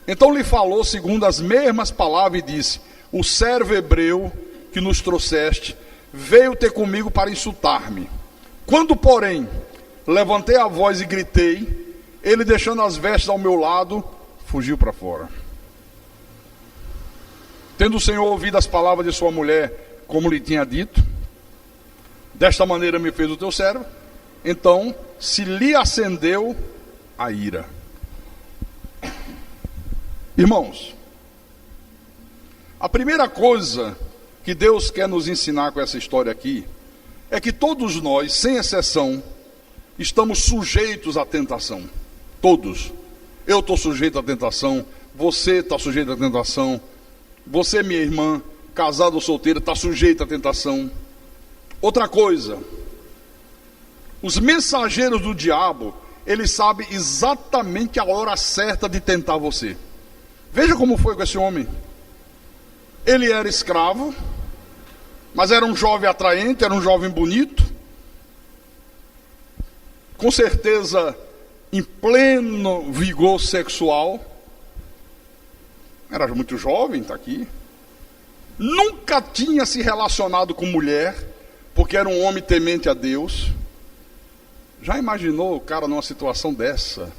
Então lhe falou segundo as mesmas palavras e disse: o servo hebreu que nos trouxeste veio ter comigo para insultar-me. Quando, porém, levantei a voz e gritei, ele, deixando as vestes ao meu lado, fugiu para fora. Tendo o Senhor ouvido as palavras de sua mulher, como lhe tinha dito, desta maneira me fez o teu servo, então se lhe acendeu a ira. Irmãos, a primeira coisa que Deus quer nos ensinar com essa história aqui é que todos nós, sem exceção, estamos sujeitos à tentação. Todos. Eu estou sujeito à tentação, você está sujeito à tentação, você, minha irmã, casada ou solteira, está sujeito à tentação. Outra coisa, os mensageiros do diabo, eles sabem exatamente a hora certa de tentar você. Veja como foi com esse homem. Ele era escravo, mas era um jovem atraente, era um jovem bonito, com certeza em pleno vigor sexual, era muito jovem, está aqui, nunca tinha se relacionado com mulher, porque era um homem temente a Deus. Já imaginou o cara numa situação dessa,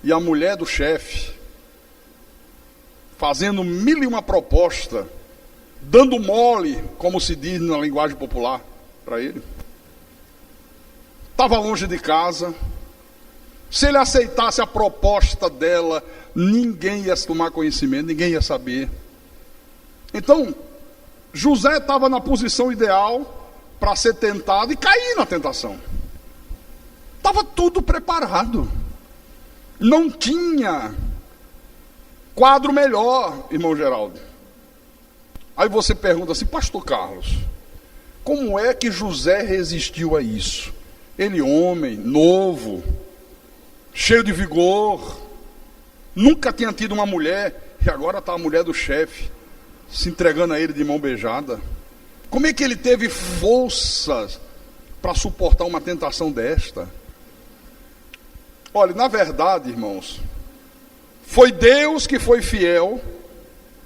e a mulher do chefe, fazendo 1001 proposta, dando mole, como se diz na linguagem popular, para ele? Estava longe de casa. Se ele aceitasse a proposta dela, ninguém ia tomar conhecimento, ninguém ia saber. Então, José estava na posição ideal para ser tentado e cair na tentação. Estava tudo preparado. Não tinha quadro melhor, irmão Geraldo. Aí você pergunta assim: pastor Carlos, como é que José resistiu a isso? Ele, homem, novo, cheio de vigor, nunca tinha tido uma mulher, e agora está a mulher do chefe, se entregando a ele de mão beijada. Como é que ele teve forças para suportar uma tentação desta? Olha, na verdade, irmãos, foi Deus que foi fiel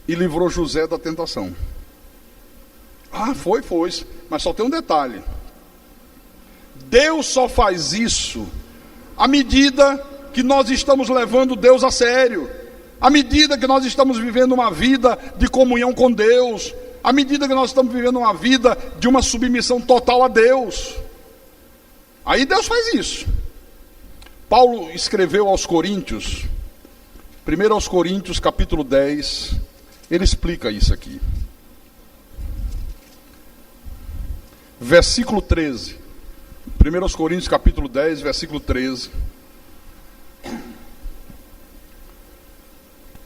e livrou José da tentação. Ah, foi, mas só tem um detalhe. Deus só faz isso à medida que nós estamos levando Deus a sério, à medida que nós estamos vivendo uma vida de comunhão com Deus, à medida que nós estamos vivendo uma vida de uma submissão total a Deus. Aí Deus faz isso. Paulo escreveu aos Coríntios, 1 aos Coríntios capítulo 10, ele explica isso aqui. Versículo 13. 1 aos Coríntios capítulo 10, versículo 13.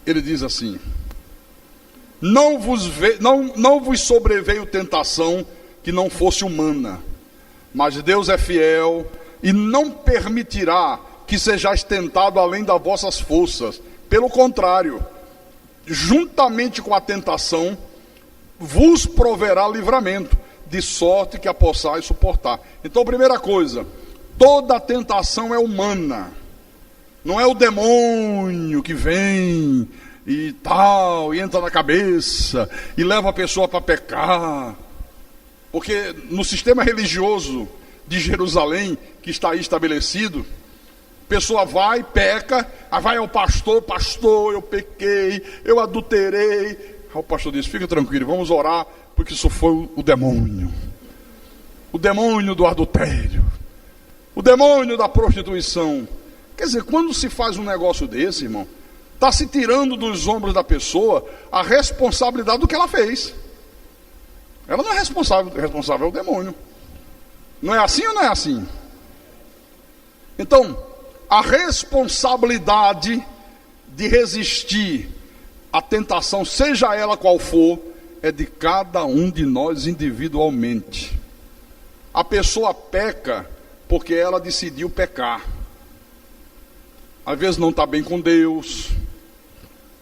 Ele diz assim: não vos sobreveio tentação que não fosse humana, mas Deus é fiel e não permitirá que sejais tentado além das vossas forças. Pelo contrário, juntamente com a tentação, vos proverá livramento, de sorte que a possais suportar. Então, primeira coisa, toda tentação é humana. Não é o demônio que vem e tal, e entra na cabeça e leva a pessoa para pecar. Porque no sistema religioso de Jerusalém, que está aí estabelecido, a pessoa vai, peca, aí vai ao pastor: pastor, eu pequei, eu adulterei. Aí o pastor diz: fica tranquilo, vamos orar, porque isso foi o demônio do adultério, o demônio da prostituição. Quer dizer, quando se faz um negócio desse, irmão, está se tirando dos ombros da pessoa a responsabilidade do que ela fez. Ela não é responsável, o responsável é o demônio. Não é assim ou não é assim? Então, a responsabilidade de resistir à tentação, seja ela qual for, é de cada um de nós individualmente. A pessoa peca porque ela decidiu pecar. Às vezes não está bem com Deus,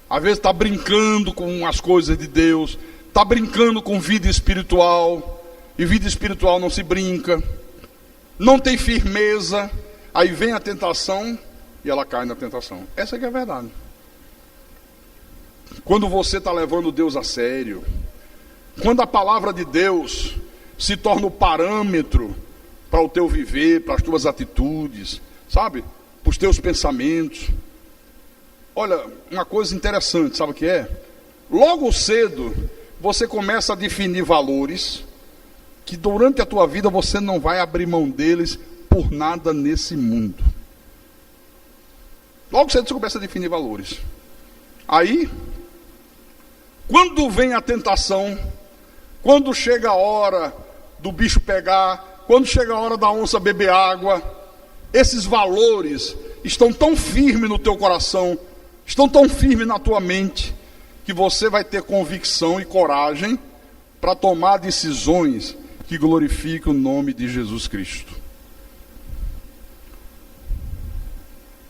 às vezes está brincando com as coisas de Deus, está brincando com vida espiritual, e vida espiritual não se brinca, não tem firmeza, aí vem a tentação e ela cai na tentação. Essa que é a verdade. Quando você está levando Deus a sério, quando a palavra de Deus se torna o parâmetro para o teu viver, para as tuas atitudes, sabe? Para os teus pensamentos. Olha, uma coisa interessante, sabe o que é? Logo cedo, você começa a definir valores que durante a tua vida você não vai abrir mão deles por nada nesse mundo. Logo cedo você começa a definir valores. Aí, quando vem a tentação, quando chega a hora do bicho pegar, quando chega a hora da onça beber água, esses valores estão tão firmes no teu coração, estão tão firmes na tua mente, que você vai ter convicção e coragem para tomar decisões que glorifiquem o nome de Jesus Cristo.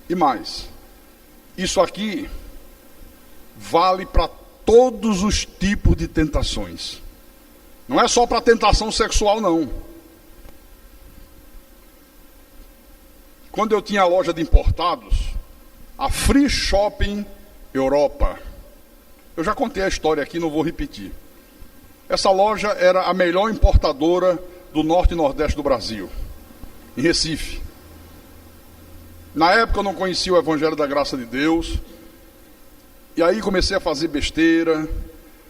E mais, isso aqui vale para todos os tipos de tentações. Não é só para tentação sexual, não. Quando eu tinha a loja de importados, a Free Shopping Europa, eu já contei a história aqui, não vou repetir. Essa loja era a melhor importadora do norte e nordeste do Brasil, em Recife. Na época eu não conhecia o Evangelho da Graça de Deus, e aí comecei a fazer besteira,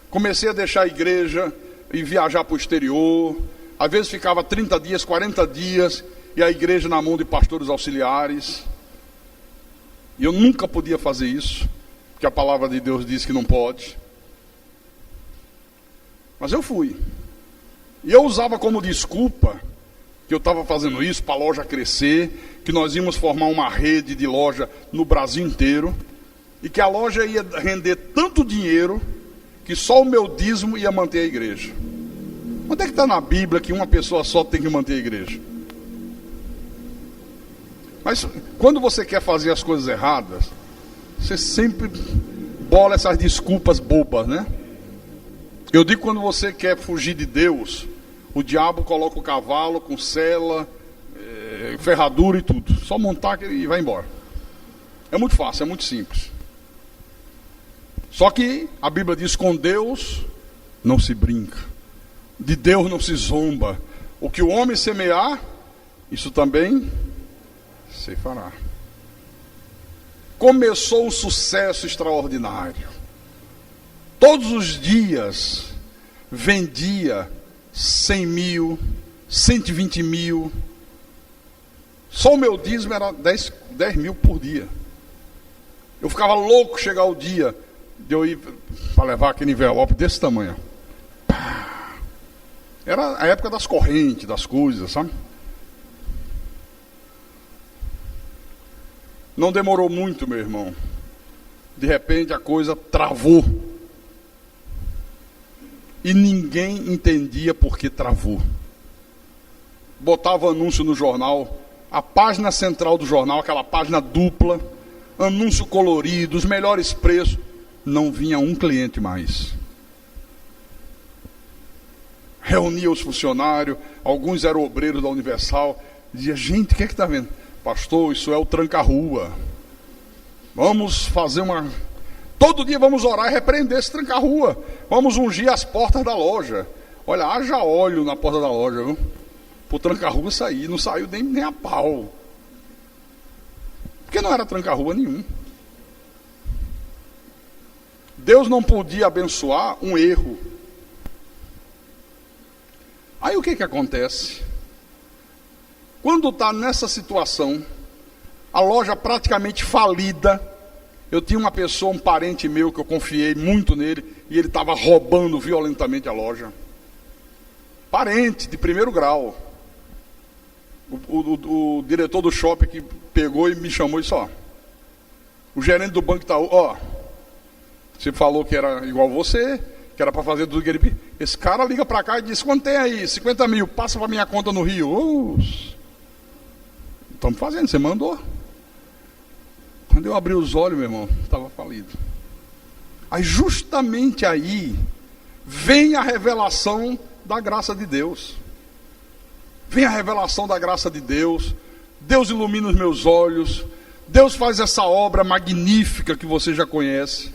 comecei a deixar a igreja e viajar para o exterior. Às vezes ficava 30 dias, 40 dias, e a igreja na mão de pastores auxiliares. E eu nunca podia fazer isso, porque a palavra de Deus diz que não pode. Mas eu fui. E eu usava como desculpa que eu estava fazendo isso para a loja crescer, que nós íamos formar uma rede de loja no Brasil inteiro, e que a loja ia render tanto dinheiro que só o meu dízimo ia manter a igreja. Onde é que está na Bíblia que uma pessoa só tem que manter a igreja? Mas quando você quer fazer as coisas erradas, você sempre bola essas desculpas bobas, né? Eu digo, quando você quer fugir de Deus, o diabo coloca o cavalo com sela, ferradura e tudo. Só montar e vai embora. É muito fácil, é muito simples. Só que a Bíblia diz: com Deus não se brinca, de Deus não se zomba. O que o homem semear, isso também se fará. Começou um sucesso extraordinário. Todos os dias vendia 100 mil, 120 mil. Só o meu dízimo era 10 mil por dia. Eu ficava louco chegar o dia de eu ir para levar aquele envelope desse tamanho. Era a época das correntes, das coisas, sabe? Não demorou muito, meu irmão. De repente a coisa travou. E ninguém entendia por que travou. Botava anúncio no jornal, a página central do jornal, aquela página dupla, anúncio colorido, os melhores preços. Não vinha um cliente mais. Reunia os funcionários, alguns eram obreiros da Universal, dizia: gente, o que é que está vendo? Pastor, isso é o tranca-rua. Vamos fazer uma... Todo dia vamos orar e repreender esse tranca-rua. Vamos ungir as portas da loja. Olha, haja óleo na porta da loja, viu? Para o tranca-rua sair. Não saiu nem a pau. Porque não era tranca-rua nenhum. Deus não podia abençoar um erro. Aí o que acontece? Quando está nessa situação, a loja praticamente falida, eu tinha uma pessoa, um parente meu, que eu confiei muito nele, e ele estava roubando violentamente a loja. Parente de primeiro grau. O diretor do shopping que pegou e me chamou e disse: ó, o gerente do Banco Itaú, ó, você falou que era igual você, que era para fazer tudo que ele pediu. Esse cara liga para cá e diz: quanto tem aí? 50 mil, passa para minha conta no Rio. Estamos fazendo, você mandou. Quando eu abri os olhos, meu irmão, estava falido. Aí justamente aí vem a revelação da graça de Deus. vem a revelação da graça de Deus, Deus ilumina os meus olhos, Deus faz essa obra magnífica que você já conhece.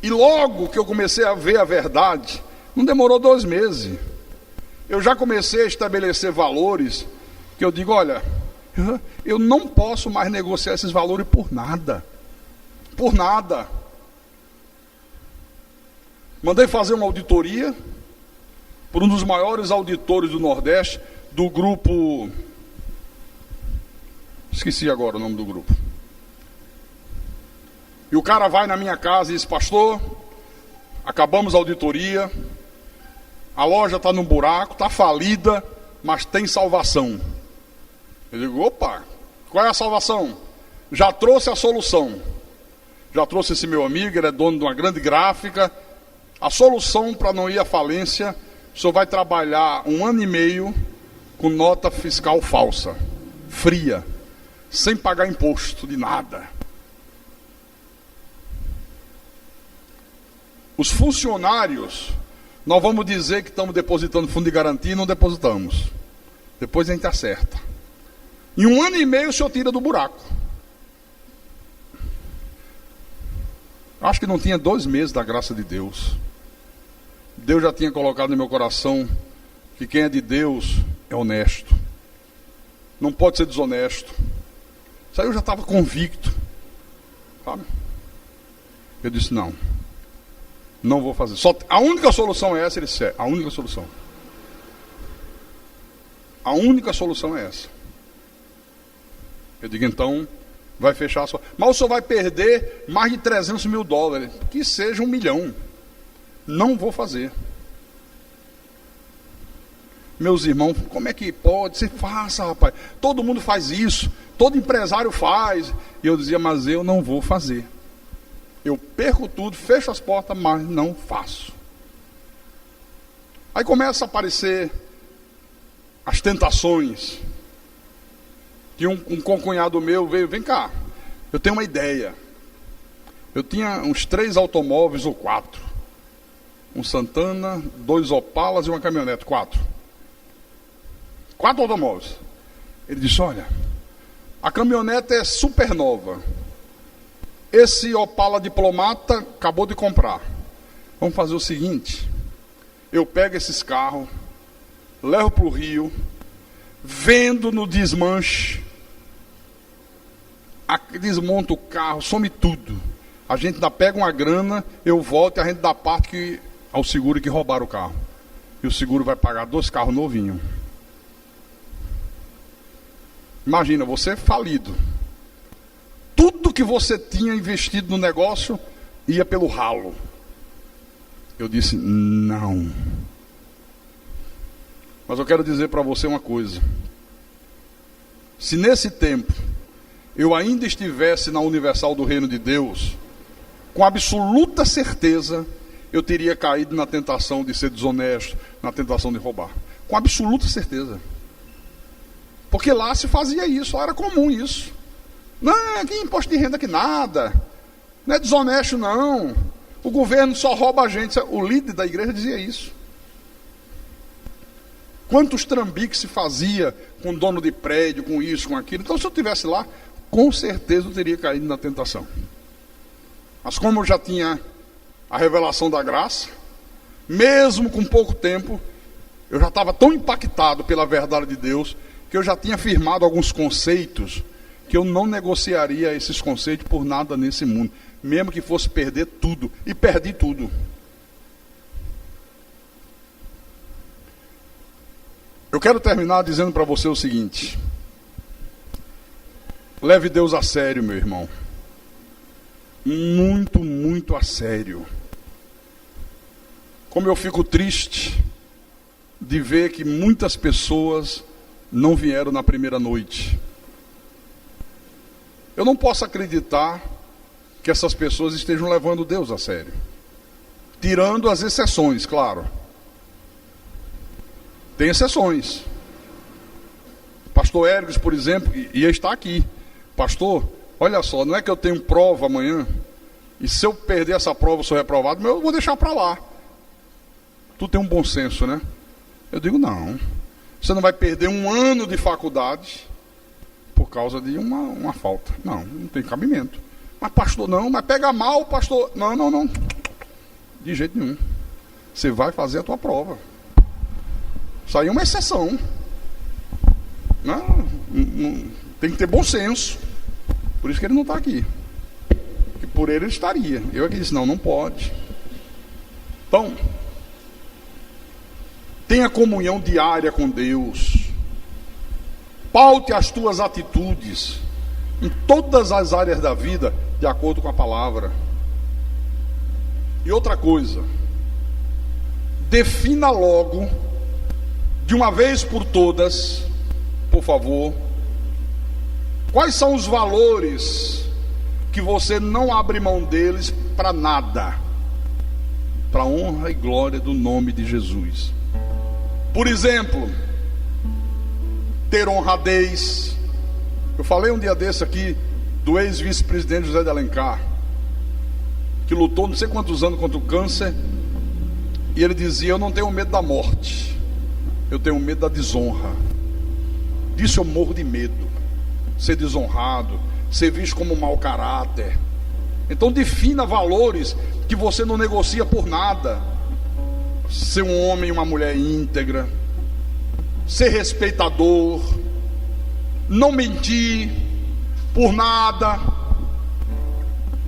E logo que eu comecei a ver a verdade, não demorou 2 meses, eu já comecei a estabelecer valores, que eu digo, olha, eu não posso mais negociar esses valores por nada. Por nada. Mandei fazer uma auditoria por um dos maiores auditores do Nordeste, do grupo... Esqueci agora o nome do grupo. E o cara vai na minha casa e diz, pastor, acabamos a auditoria, a loja está num buraco, está falida, mas tem salvação. Eu digo, opa, qual é a salvação? Já trouxe a solução. Já trouxe esse meu amigo, ele é dono de uma grande gráfica. A solução para não ir à falência, o senhor vai trabalhar 1 ano e meio com nota fiscal falsa, fria, sem pagar imposto de nada. Os funcionários, nós vamos dizer que estamos depositando fundo de garantia e não depositamos. Depois a gente acerta. Em 1 ano e meio o senhor tira do buraco. Acho que não tinha 2 meses da graça de Deus. Deus já tinha colocado no meu coração que quem é de Deus é honesto. Não pode ser desonesto. Isso aí eu já estava convicto. Sabe? Eu disse, não vou fazer. A única solução é essa, ele disse, a única solução. A única solução é essa. Eu digo, então, vai fechar a sua... Mas o senhor vai perder mais de 300 mil dólares. Que seja 1 milhão. Não vou fazer. Meus irmãos, como é que pode? Você faça, rapaz. Todo mundo faz isso. Todo empresário faz. E eu dizia, mas eu não vou fazer. Eu perco tudo, fecho as portas, mas não faço. Aí começa a aparecer as tentações. Que um concunhado meu veio, vem cá, eu tenho uma ideia. Eu tinha uns 3 automóveis ou 4. Um Santana, 2 Opalas e uma caminhonete, 4 automóveis. Ele disse, olha, a caminhonete é super nova. Esse Opala Diplomata acabou de comprar. Vamos fazer o seguinte, eu pego esses carros, levo para o Rio, vendo no desmanche, desmonta o carro, some tudo. A gente ainda pega uma grana, eu volto e a gente dá parte ao seguro que roubaram o carro. E o seguro vai pagar 2 carros novinhos. Imagina, você é falido. Tudo que você tinha investido no negócio ia pelo ralo. Eu disse, não. Mas eu quero dizer para você uma coisa. Se nesse tempo eu ainda estivesse na Universal do Reino de Deus, com absoluta certeza, eu teria caído na tentação de ser desonesto, na tentação de roubar. Com absoluta certeza. Porque lá se fazia isso, lá era comum isso. Não, que imposto de renda que nada. Não é desonesto não. O governo só rouba a gente. O líder da igreja dizia isso. Quantos trambiques se fazia com dono de prédio, com isso, com aquilo. Então se eu estivesse lá, com certeza eu teria caído na tentação. Mas como eu já tinha a revelação da graça, mesmo com pouco tempo, eu já estava tão impactado pela verdade de Deus, que eu já tinha firmado alguns conceitos, que eu não negociaria esses conceitos por nada nesse mundo, mesmo que fosse perder tudo, e perdi tudo. Eu quero terminar dizendo para você o seguinte: leve Deus a sério, meu irmão. Muito, muito a sério. Como eu fico triste de ver que muitas pessoas não vieram na primeira noite. Eu não posso acreditar que essas pessoas estejam levando Deus a sério. Tirando as exceções, claro. Tem exceções. Pastor Hércules, por exemplo, ia estar aqui. Pastor, olha só, não é que eu tenho prova amanhã, e se eu perder essa prova eu sou reprovado, mas eu vou deixar para lá. Tu tem um bom senso, né? Eu digo, não. Você não vai perder um ano de faculdade por causa de uma falta. Não tem cabimento. Mas pastor, não, mas pega mal, pastor. Não. De jeito nenhum. Você vai fazer a tua prova. Isso aí é uma exceção. Não, tem que ter bom senso. Por isso que ele não está aqui. Que por ele estaria. Eu aqui disse, não pode. Então, tenha comunhão diária com Deus. Paute as tuas atitudes em todas as áreas da vida de acordo com a palavra. E outra coisa, defina logo, de uma vez por todas, por favor, quais são os valores que você não abre mão deles para nada, para a honra e glória do nome de Jesus. Por exemplo, ter honradez. Eu falei um dia desse aqui do ex-vice-presidente José de Alencar, que lutou não sei quantos anos contra o câncer, e ele dizia, eu não tenho medo da morte, eu tenho medo da desonra. Disso eu morro de medo, ser desonrado, ser visto como um mau caráter. Então defina valores que você não negocia por nada. Ser um homem e uma mulher íntegra, ser respeitador, não mentir por nada,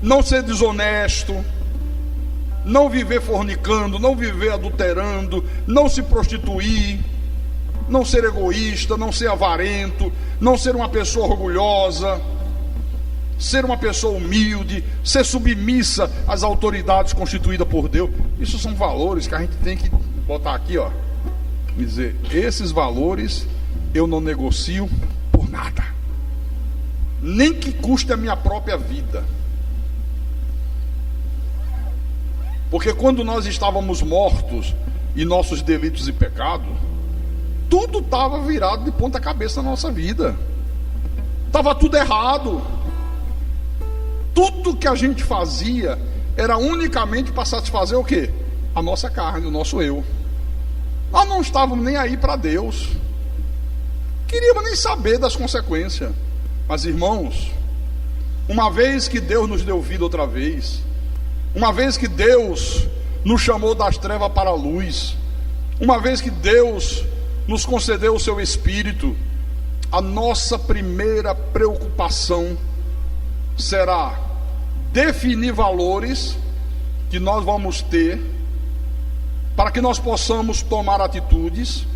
não ser desonesto, não viver fornicando, não viver adulterando, não se prostituir, não ser egoísta, não ser avarento, não ser uma pessoa orgulhosa, ser uma pessoa humilde, ser submissa às autoridades constituídas por Deus. Isso são valores que a gente tem que botar aqui, ó. Dizer, esses valores eu não negocio por nada, nem que custe a minha própria vida. Porque quando nós estávamos mortos em nossos delitos e pecados, tudo estava virado de ponta cabeça na nossa vida, estava tudo errado. Tudo que a gente fazia era unicamente para satisfazer o quê? A nossa carne, o nosso eu. Nós não estávamos nem aí para Deus, queríamos nem saber das consequências. Mas irmãos, uma vez que Deus nos deu vida outra vez, uma vez que Deus nos chamou das trevas para a luz, uma vez que Deus nos concedeu o seu Espírito, a nossa primeira preocupação será definir valores que nós vamos ter, para que nós possamos tomar atitudes,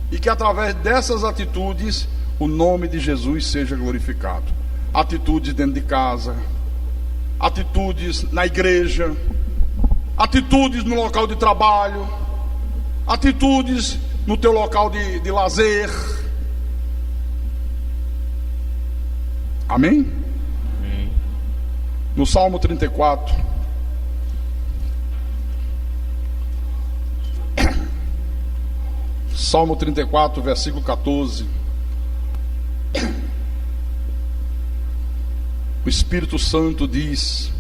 e que através dessas atitudes o nome de Jesus seja glorificado. Atitudes dentro de casa, atitudes na igreja, atitudes no local de trabalho, atitudes no teu local de lazer. Amém? Amém. No Salmo 34, Salmo 34, versículo 14, o Espírito Santo diz: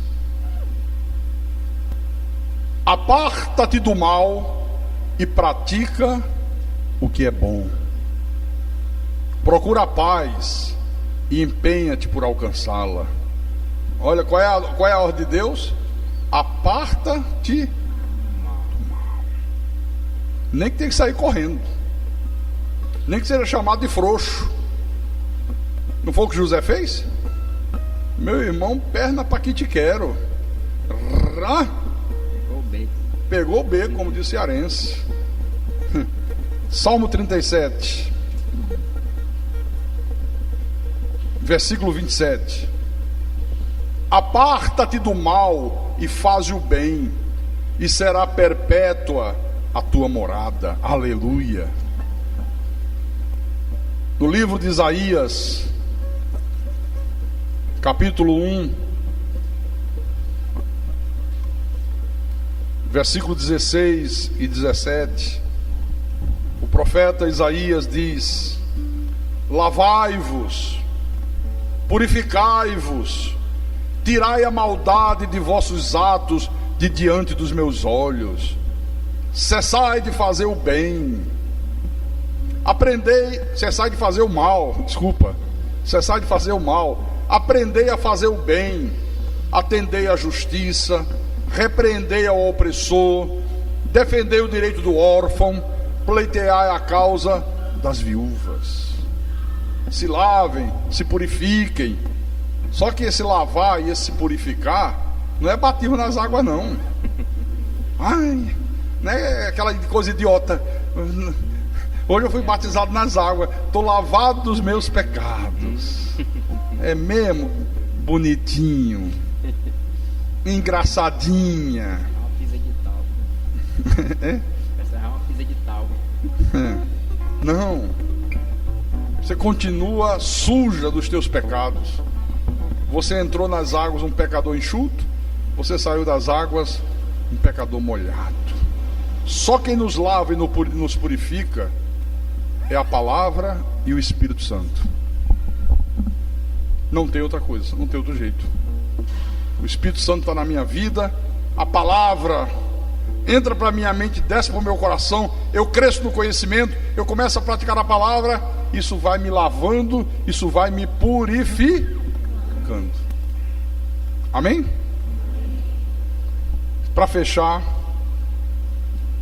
aparta-te do mal e pratica o que é bom. Procura a paz e empenha-te por alcançá-la. Olha, qual é a ordem de Deus? Aparta-te do mal. Nem que tenha que sair correndo, nem que seja chamado de frouxo. Não foi o que José fez? Meu irmão, perna para que te quero. Pegou o beco, como disse cearense. Salmo 37, versículo 27. Aparta-te do mal e faz o bem, e será perpétua a tua morada. Aleluia. No livro de Isaías, capítulo 1, versículo 16 e 17, o profeta Isaías diz: lavai-vos, purificai-vos, tirai a maldade de vossos atos de diante dos meus olhos, cessai de fazer o bem, Aprendei, cessai de fazer o mal, cessai de fazer o mal, aprendei a fazer o bem, atendei à justiça, repreendei ao opressor, defendei o direito do órfão, pleiteai a causa das viúvas. Se lavem, se purifiquem. Só que esse lavar e esse purificar não é batismo nas águas, não. Ai, não é aquela coisa idiota. Hoje eu fui batizado nas águas, estou lavado dos meus pecados. É mesmo bonitinho, engraçadinha. Uma pizza de talco. É? Essa é uma pizza de talco. Não. Você continua suja dos teus pecados. Você entrou nas águas um pecador enxuto, você saiu das águas um pecador molhado. Só quem nos lava e nos purifica é a palavra e o Espírito Santo. Não tem outra coisa, não tem outro jeito. O Espírito Santo está na minha vida, a palavra entra para a minha mente, desce para o meu coração, eu cresço no conhecimento, eu começo a praticar a palavra, isso vai me lavando, isso vai me purificando. Amém? Para fechar,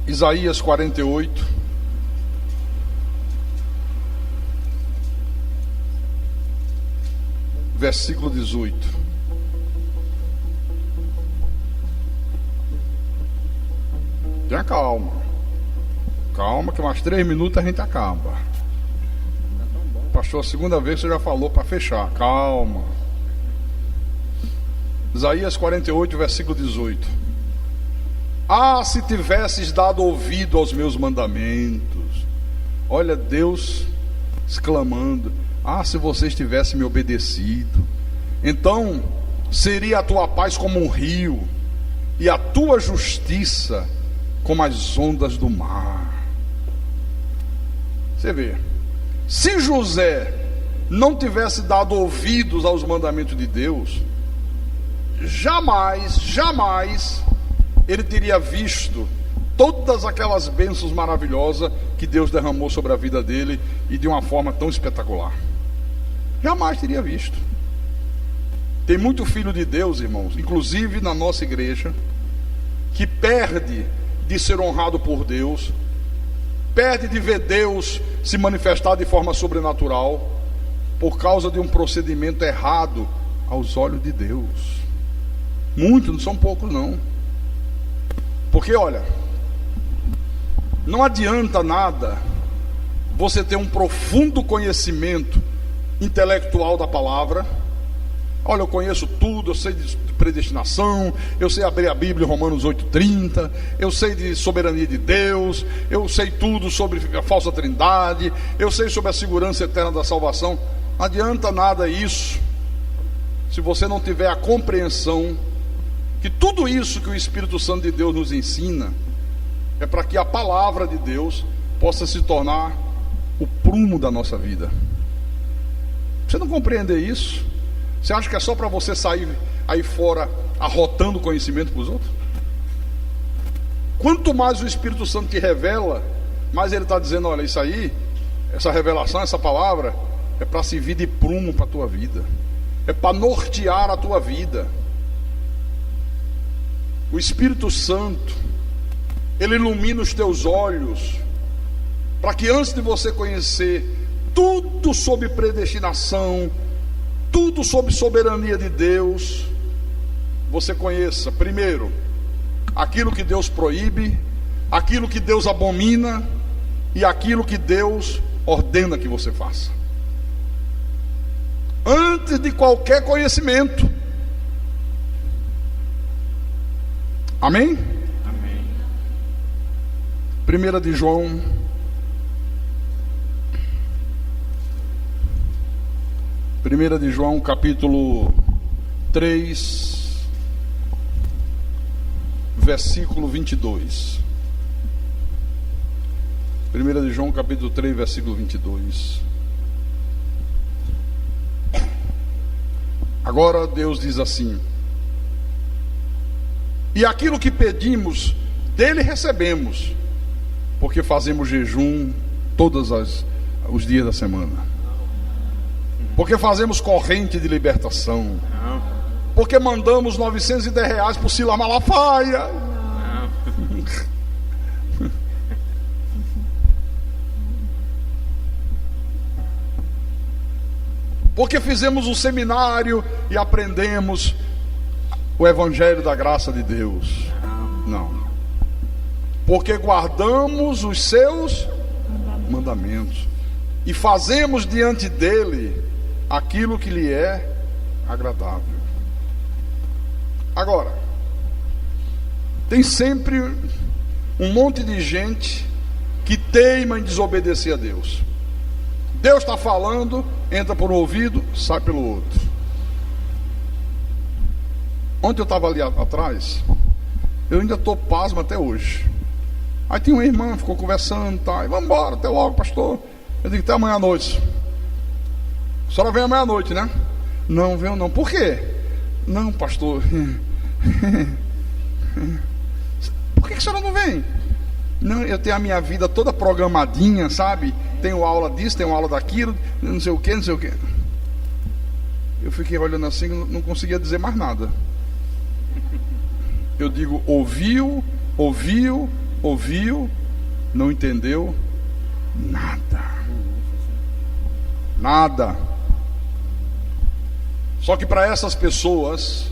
Isaías 48, versículo 18. Tenha calma. Calma que mais 3 minutos a gente acaba. Pastor, a segunda vez você já falou para fechar. Calma. Isaías 48, versículo 18. Ah, se tivesses dado ouvido aos meus mandamentos. Olha Deus exclamando. Ah, se vocês tivessem me obedecido. Então seria a tua paz como um rio, e a tua justiça como as ondas do mar. Você vê, se José não tivesse dado ouvidos aos mandamentos de Deus, jamais ele teria visto todas aquelas bênçãos maravilhosas que Deus derramou sobre a vida dele, e de uma forma tão espetacular. Jamais teria visto. Tem muito filho de Deus, irmãos, inclusive na nossa igreja, que perde de ser honrado por Deus, perde de ver Deus se manifestar de forma sobrenatural, por causa de um procedimento errado aos olhos de Deus. Muitos, não são poucos não. Porque olha, não adianta nada você ter um profundo conhecimento intelectual da palavra. Olha, eu conheço tudo, eu sei de predestinação, eu sei abrir a Bíblia em Romanos 8:30, eu sei de soberania de Deus, eu sei tudo sobre a falsa trindade, eu sei sobre a segurança eterna da salvação. Não adianta nada isso, se você não tiver a compreensão que tudo isso que o Espírito Santo de Deus nos ensina é para que a palavra de Deus possa se tornar o prumo da nossa vida. Você não compreender isso, você acha que é só para você sair aí fora arrotando conhecimento para os outros? Quanto mais o Espírito Santo te revela, mais ele está dizendo, olha, isso aí, essa revelação, essa palavra é para servir de prumo para a tua vida, é para nortear a tua vida. O Espírito Santo, ele ilumina os teus olhos, para que antes de você conhecer tudo sobre predestinação, tudo sobre soberania de Deus, você conheça primeiro aquilo que Deus proíbe, aquilo que Deus abomina e aquilo que Deus ordena que você faça, antes de qualquer conhecimento. Amém? Amém. 1 de João 1 de João capítulo 3, versículo 22. 1 de João capítulo 3, versículo 22. Agora Deus diz assim: e aquilo que pedimos, dele recebemos, porque fazemos jejum todas os dias da semana. Porque fazemos corrente de libertação. Porque mandamos R$910 por Silas Malafaia. Porque fizemos um seminário e aprendemos o Evangelho da graça de Deus. Não. Porque guardamos os seus mandamentos e fazemos diante dele aquilo que lhe é agradável. Agora, tem sempre um monte de gente que teima em desobedecer a Deus. Deus está falando, entra por um ouvido, sai pelo outro. Ontem eu estava ali atrás, eu ainda estou pasmo até hoje. Aí tinha uma irmã, ficou conversando, tá, e vamos embora, até logo, pastor. Eu digo, até amanhã à noite. A senhora vem amanhã à noite, né? Não, veio não. Por quê? Não, pastor. Por que a senhora não vem? Não, eu tenho a minha vida toda programadinha, sabe? Tenho aula disso, tenho aula daquilo, não sei o que, não sei o que. Eu fiquei olhando assim, não conseguia dizer mais nada. Eu digo, ouviu, não entendeu nada. Nada. Só que para essas pessoas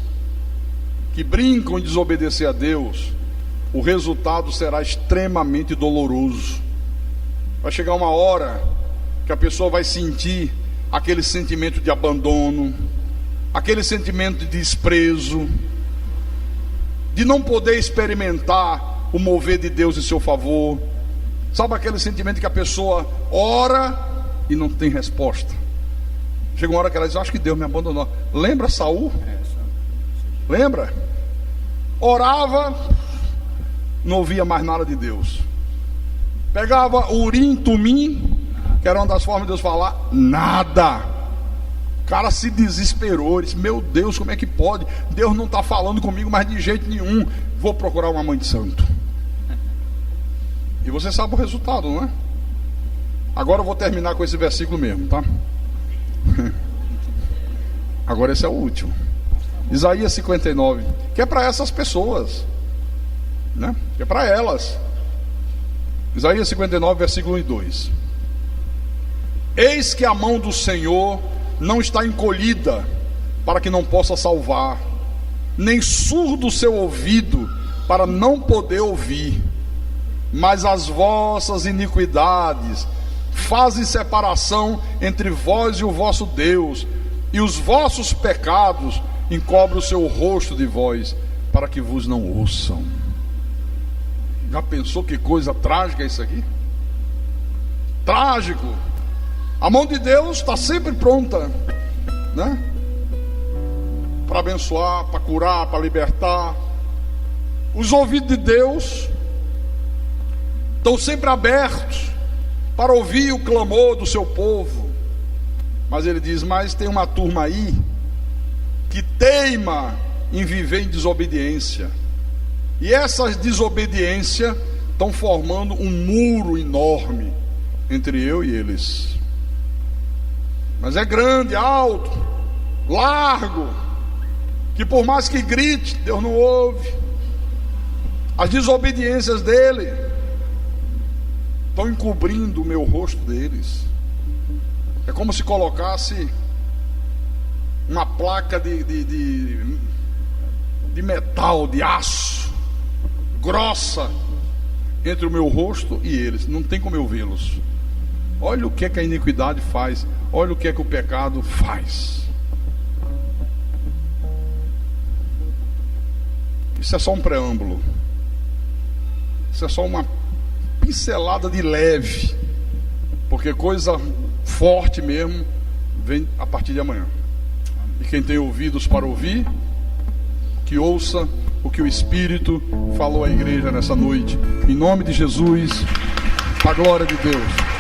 que brincam em desobedecer a Deus, o resultado será extremamente doloroso. Vai chegar uma hora que a pessoa vai sentir aquele sentimento de abandono, aquele sentimento de desprezo, de não poder experimentar o mover de Deus em seu favor. Sabe aquele sentimento que a pessoa ora e não tem resposta? Chega uma hora que ela diz, acho que Deus me abandonou. Lembra Saul? Lembra? Orava, não ouvia mais nada de Deus. Pegava Urim, Tumim, que era uma das formas de Deus falar, nada. O cara se desesperou, disse, meu Deus, como é que pode? Deus não está falando comigo mais de jeito nenhum. Vou procurar uma mãe de santo. E você sabe o resultado, não é? Agora eu vou terminar com esse versículo mesmo, tá? Agora esse é o último. Isaías 59, que é para essas pessoas, né? Que é para elas. Isaías 59, versículo 1 e 2. Eis que a mão do Senhor não está encolhida para que não possa salvar, nem surdo o seu ouvido para não poder ouvir, mas as vossas iniquidades fazem separação entre vós e o vosso Deus, e os vossos pecados encobrem o seu rosto de vós, para que vos não ouçam. Já pensou que coisa trágica é isso aqui? Trágico. A mão de Deus está sempre pronta, né? Para abençoar, para curar, para libertar. Os ouvidos de Deus estão sempre abertos para ouvir o clamor do seu povo. Mas ele diz, mas tem uma turma aí que teima em viver em desobediência. E essas desobediências estão formando um muro enorme entre eu e eles. Mas é grande, alto, largo, que por mais que grite, Deus não ouve. As desobediências dele estão encobrindo o meu rosto deles. É como se colocasse uma placa de metal, de aço, grossa, entre o meu rosto e eles. Não tem como eu vê-los. Olha o que é que a iniquidade faz. Olha o que é que o pecado faz. Isso é só um preâmbulo. Isso é só uma pincelada de leve, porque coisa forte mesmo vem a partir de amanhã. E quem tem ouvidos para ouvir, que ouça o que o Espírito falou à igreja nessa noite, em nome de Jesus, para a glória de Deus.